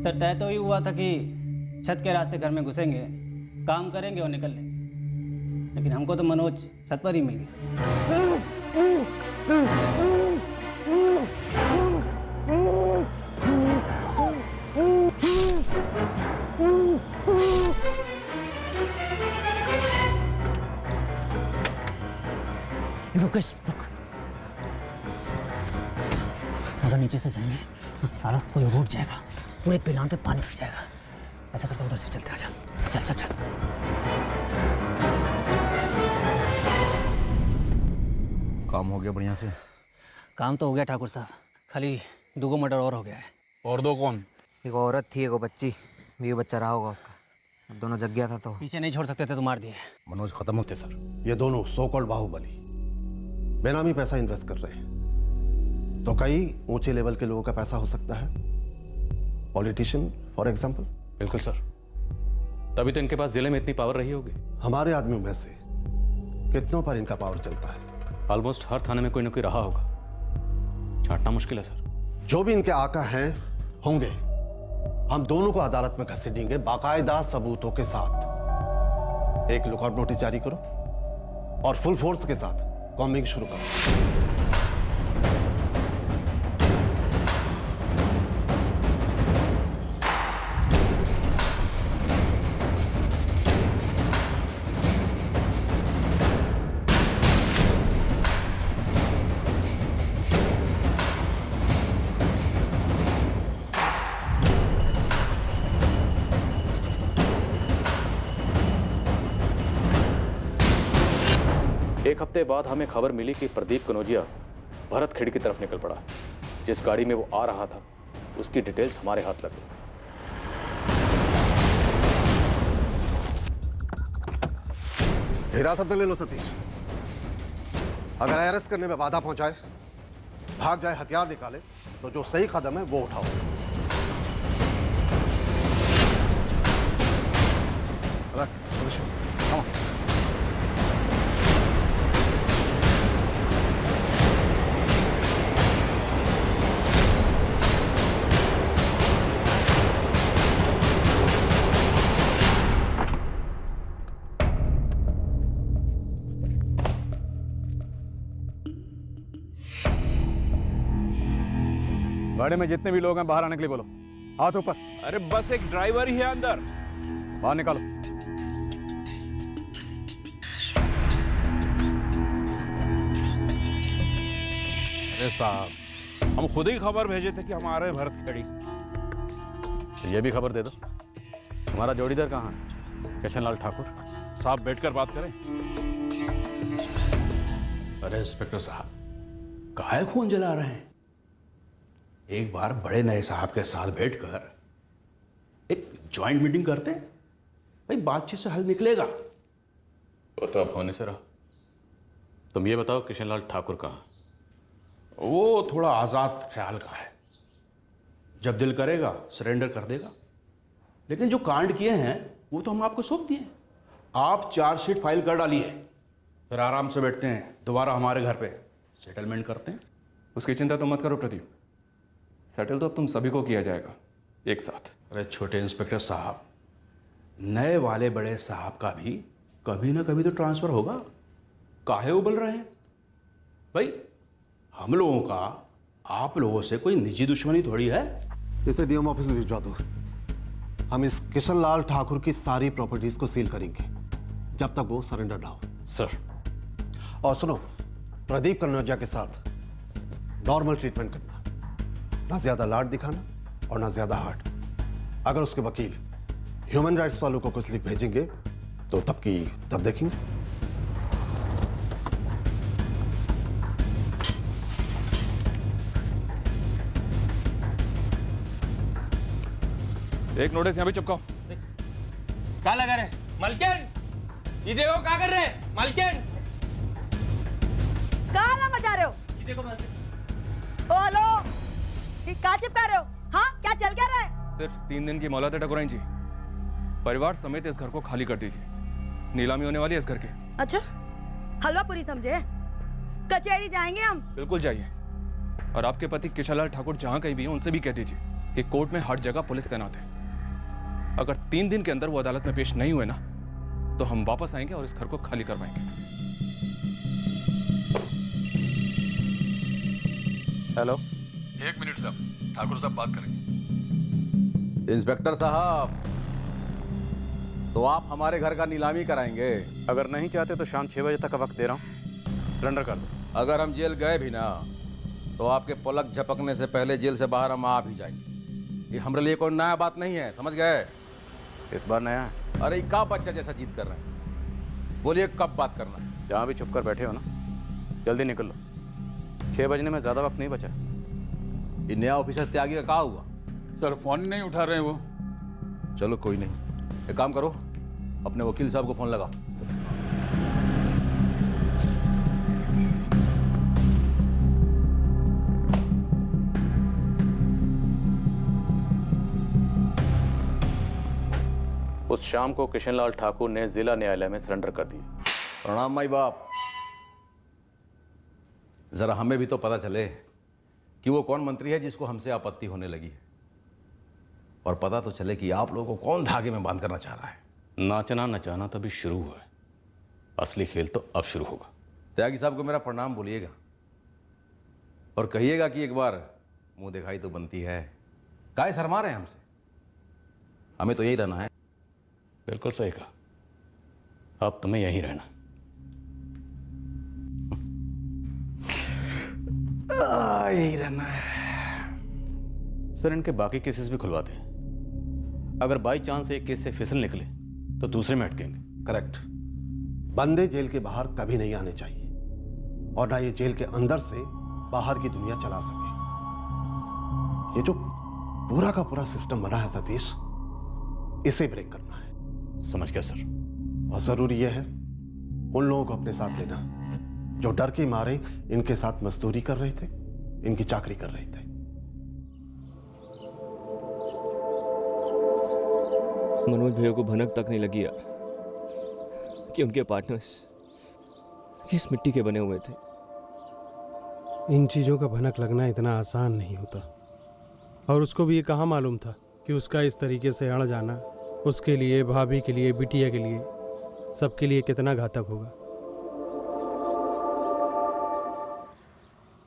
Speaker 1: सर, तय तो ही हुआ था कि छत के रास्ते घर में घुसेंगे, काम करेंगे और निकल लेंगे, लेकिन हमको तो मनोज छत पर ही मिल गया।
Speaker 9: मुकेश, रुक। अगर नीचे से जाएंगे तो सारा कोई उठ जाएगा, पूरे पिलान पे पानी फिर जाएगा। ऐसा करते उधर से चलते, आजा। चल चल चल।
Speaker 4: काम हो गया बढ़िया से?
Speaker 9: काम तो हो गया ठाकुर साहब, खाली 2 मर्डर और हो गया है।
Speaker 4: और 2 कौन?
Speaker 23: एक औरत थी, एक बच्ची भी, बच्चा रहा होगा उसका। अब दोनों जग गया था तो
Speaker 9: पीछे नहीं छोड़ सकते थे तो मार दिए।
Speaker 4: मनोज खत्म होते सर।
Speaker 7: ये दोनों सो कॉल्ड बाहुबली बेनामी पैसा इन्वेस्ट कर रहे हैं, तो कई ऊंचे लेवल के लोगों का पैसा हो सकता है, पॉलिटिशियन फॉर एग्जाम्पल।
Speaker 16: बिल्कुल सर, तभी तो इनके पास जिले में इतनी पावर रही होगी।
Speaker 7: हमारे आदमियों में से कितनों पर इनका पावर चलता है?
Speaker 16: ऑलमोस्ट हर थाने में कोई ना कोई रहा होगा, छांटना मुश्किल है सर।
Speaker 7: जो भी इनके आका हैं होंगे, हम दोनों को अदालत में घसीटेंगे बाकायदा सबूतों के साथ। एक लुकआउट नोटिस जारी करो और फुल फोर्स के साथ कॉम्बिंग शुरू करो।
Speaker 16: एक हफ्ते बाद हमें खबर मिली कि प्रदीप कनौजिया भरत खेड़ी की तरफ निकल पड़ा। जिस गाड़ी में वो आ रहा था उसकी डिटेल्स हमारे हाथ लग गई।
Speaker 7: हिरासत में ले लो सतीश। अगर अरेस्ट करने में बाधा पहुंचाए, भाग जाए, हथियार निकाले, तो जो सही कदम है वो उठाओ।
Speaker 3: गाड़ी में जितने भी लोग हैं बाहर आने के लिए बोलो। हाथ ऊपर।
Speaker 6: अरे बस एक ड्राइवर ही है अंदर।
Speaker 3: बाहर निकालो।
Speaker 6: अरे साहब, हम खुद ही खबर भेजे थे कि हम आ रहे हैं भरत खेड़ी।
Speaker 16: तो ये भी खबर दे दो, तुम्हारा जोड़ीदार कहाँ है? किशनलाल ठाकुर।
Speaker 6: साहब बैठकर बात करें। अरे इंस्पेक्टर साहब, काहे खून जला रहे हैं? एक बार बड़े नए साहब के साथ बैठकर एक जॉइंट मीटिंग करते हैं, भाई बातचीत से हल निकलेगा।
Speaker 16: वो तो अब होने से रहा। तुम ये बताओ किशनलाल ठाकुर कहाँ?
Speaker 6: वो थोड़ा आज़ाद ख्याल का है, जब दिल करेगा सरेंडर कर देगा। लेकिन जो कांड किए हैं वो तो हम आपको सौंप दिए। आप चार्जशीट फाइल कर डालिए, फिर आराम से बैठते हैं, दोबारा हमारे घर पे सेटलमेंट करते हैं।
Speaker 8: उसकी चिंता तो मत करो प्रदीप, सेटल तो अब तुम सभी को किया जाएगा एक साथ।
Speaker 6: अरे छोटे इंस्पेक्टर साहब, नए वाले बड़े साहब का भी कभी ना कभी तो ट्रांसफर होगा। काहे उबल रहे हैं भाई? हम लोगों का आप लोगों से कोई निजी दुश्मनी थोड़ी है।
Speaker 7: इसे डीएम ऑफिस में भिजवा दो। हम इस किशनलाल ठाकुर की सारी प्रॉपर्टीज को सील करेंगे जब तक वो सरेंडर ना हो।
Speaker 16: सर।
Speaker 7: और सुनो, प्रदीप कन्नौजिया के साथ नॉर्मल ट्रीटमेंट करना, ना ज्यादा लाड दिखाना और ना ज्यादा हार्ड। अगर उसके वकील ह्यूमन राइट्स वालों को कुछ लिख भेजेंगे तो तब देखेंगे।
Speaker 8: एक नोटिस यहाँ भी चिपकाओ।
Speaker 17: क्या लगा रहे मलकिन? ये देखो क्या कर रहे हैं मलकिन?
Speaker 19: कहाँ मचा रहे हो?
Speaker 17: ये देखो मलकिन।
Speaker 19: ओ हेलो, ये क्या चिपका रहे हो? हाँ, क्या चल क्या रहा है?
Speaker 8: सिर्फ 3 दिन की मोहलत है ठकुराइन जी। परिवार समेत इस घर को खाली कर दीजिए, नीलामी होने वाली है इस घर की।
Speaker 19: अच्छा, हलवा पूरी समझे? कचहरी जाएंगे हम।
Speaker 8: बिल्कुल जाइए, और आपके पति किशनलाल ठाकुर जहाँ कहीं भी हैं उनसे भी कह दीजिए कि कोर्ट में हर जगह पुलिस तैनात है। अगर 3 दिन के अंदर वो अदालत में पेश नहीं हुए ना, तो हम वापस आएंगे और इस घर को खाली करवाएंगे।
Speaker 16: हेलो।
Speaker 4: 1 मिनट साहब, ठाकुर साहब बात करेंगे। इंस्पेक्टर साहब, तो आप हमारे घर का नीलामी कराएंगे?
Speaker 16: अगर नहीं चाहते तो शाम 6 बजे तक का वक्त दे रहा हूँ, सरेंडर कर दो।
Speaker 4: अगर हम जेल गए भी ना, तो आपके पलक झपकने से पहले जेल से बाहर हम आ भी जाएंगे। ये हमारे लिए कोई नया बात नहीं है, समझ गए?
Speaker 16: इस बार नया है।
Speaker 4: अरे क्या बच्चा जैसा जिद कर रहे हैं? बोलिए कब बात करना है?
Speaker 16: जहाँ भी छुप कर बैठे हो ना, जल्दी निकल लो। 6 बजने में ज़्यादा वक्त नहीं बचा।
Speaker 4: ये नया ऑफिसर त्यागी का क्या हुआ?
Speaker 20: सर फोन नहीं उठा रहे हैं वो।
Speaker 4: चलो कोई नहीं, एक काम करो, अपने वकील साहब को फोन लगाओ।
Speaker 16: उस शाम को किशनलाल ठाकुर ने जिला न्यायालय में सरेंडर कर दिया।
Speaker 4: प्रणाम माई बाप। जरा हमें भी तो पता चले कि वो कौन मंत्री है जिसको हमसे आपत्ति होने लगी है, और पता तो चले कि आप लोगों को कौन धागे में बांध करना चाह रहा है।
Speaker 16: नाचना नचाना तभी शुरू हुआ है, असली खेल तो अब शुरू होगा।
Speaker 4: त्यागी साहब को मेरा प्रणाम बोलिएगा, और कहिएगा कि एक बार मुंह दिखाई तो बनती है। काहे शर्मा रहे हैं हमसे? हमें तो यही रहना है।
Speaker 16: बिल्कुल सही कहा, अब तुम्हें यहीं रहना।
Speaker 4: यही रहना है।
Speaker 16: सर, इनके बाकी केसेस भी खुलवा दें। अगर बाई चांस एक केस से फिसल निकले तो दूसरे में अटकेंगे।
Speaker 7: करेक्ट। बंदे जेल के बाहर कभी नहीं आने चाहिए, और ना ये जेल के अंदर से बाहर की दुनिया चला सके। ये जो पूरा का पूरा सिस्टम बना है सतीश, इसे ब्रेक करना है।
Speaker 16: समझ गया सर।
Speaker 7: और जरूरी यह है उन लोगों को अपने साथ लेना जो डर के मारे इनके साथ मजदूरी कर रहे थे, इनकी चाकरी कर रहे थे।
Speaker 15: मनोज भैया को भनक तक नहीं लगी यार कि उनके पार्टनर्स किस मिट्टी के बने हुए थे।
Speaker 9: इन चीज़ों का भनक लगना इतना आसान नहीं होता, और उसको भी ये कहाँ मालूम था कि उसका इस तरीके से अड़ जाना उसके लिए, भाभी के लिए, बिटिया के लिए, सबके लिए कितना घातक होगा।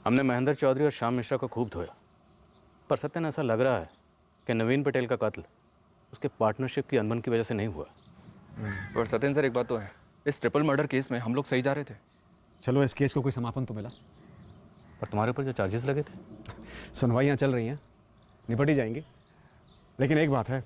Speaker 16: हमने महेंद्र चौधरी और श्याम मिश्रा को खूब धोया, पर सत्यन ऐसा लग रहा है कि नवीन पटेल का कत्ल उसके पार्टनरशिप की अनबन की वजह से नहीं हुआ।
Speaker 8: पर सत्यन सर एक बात तो है, इस ट्रिपल मर्डर केस में हम लोग सही जा रहे थे।
Speaker 2: चलो इस केस को कोई समापन तो मिला।
Speaker 16: पर तुम्हारे ऊपर जो चार्जेस लगे थे,
Speaker 2: सुनवाइयाँ चल रही हैं, निपट ही जाएंगी। लेकिन एक बात है,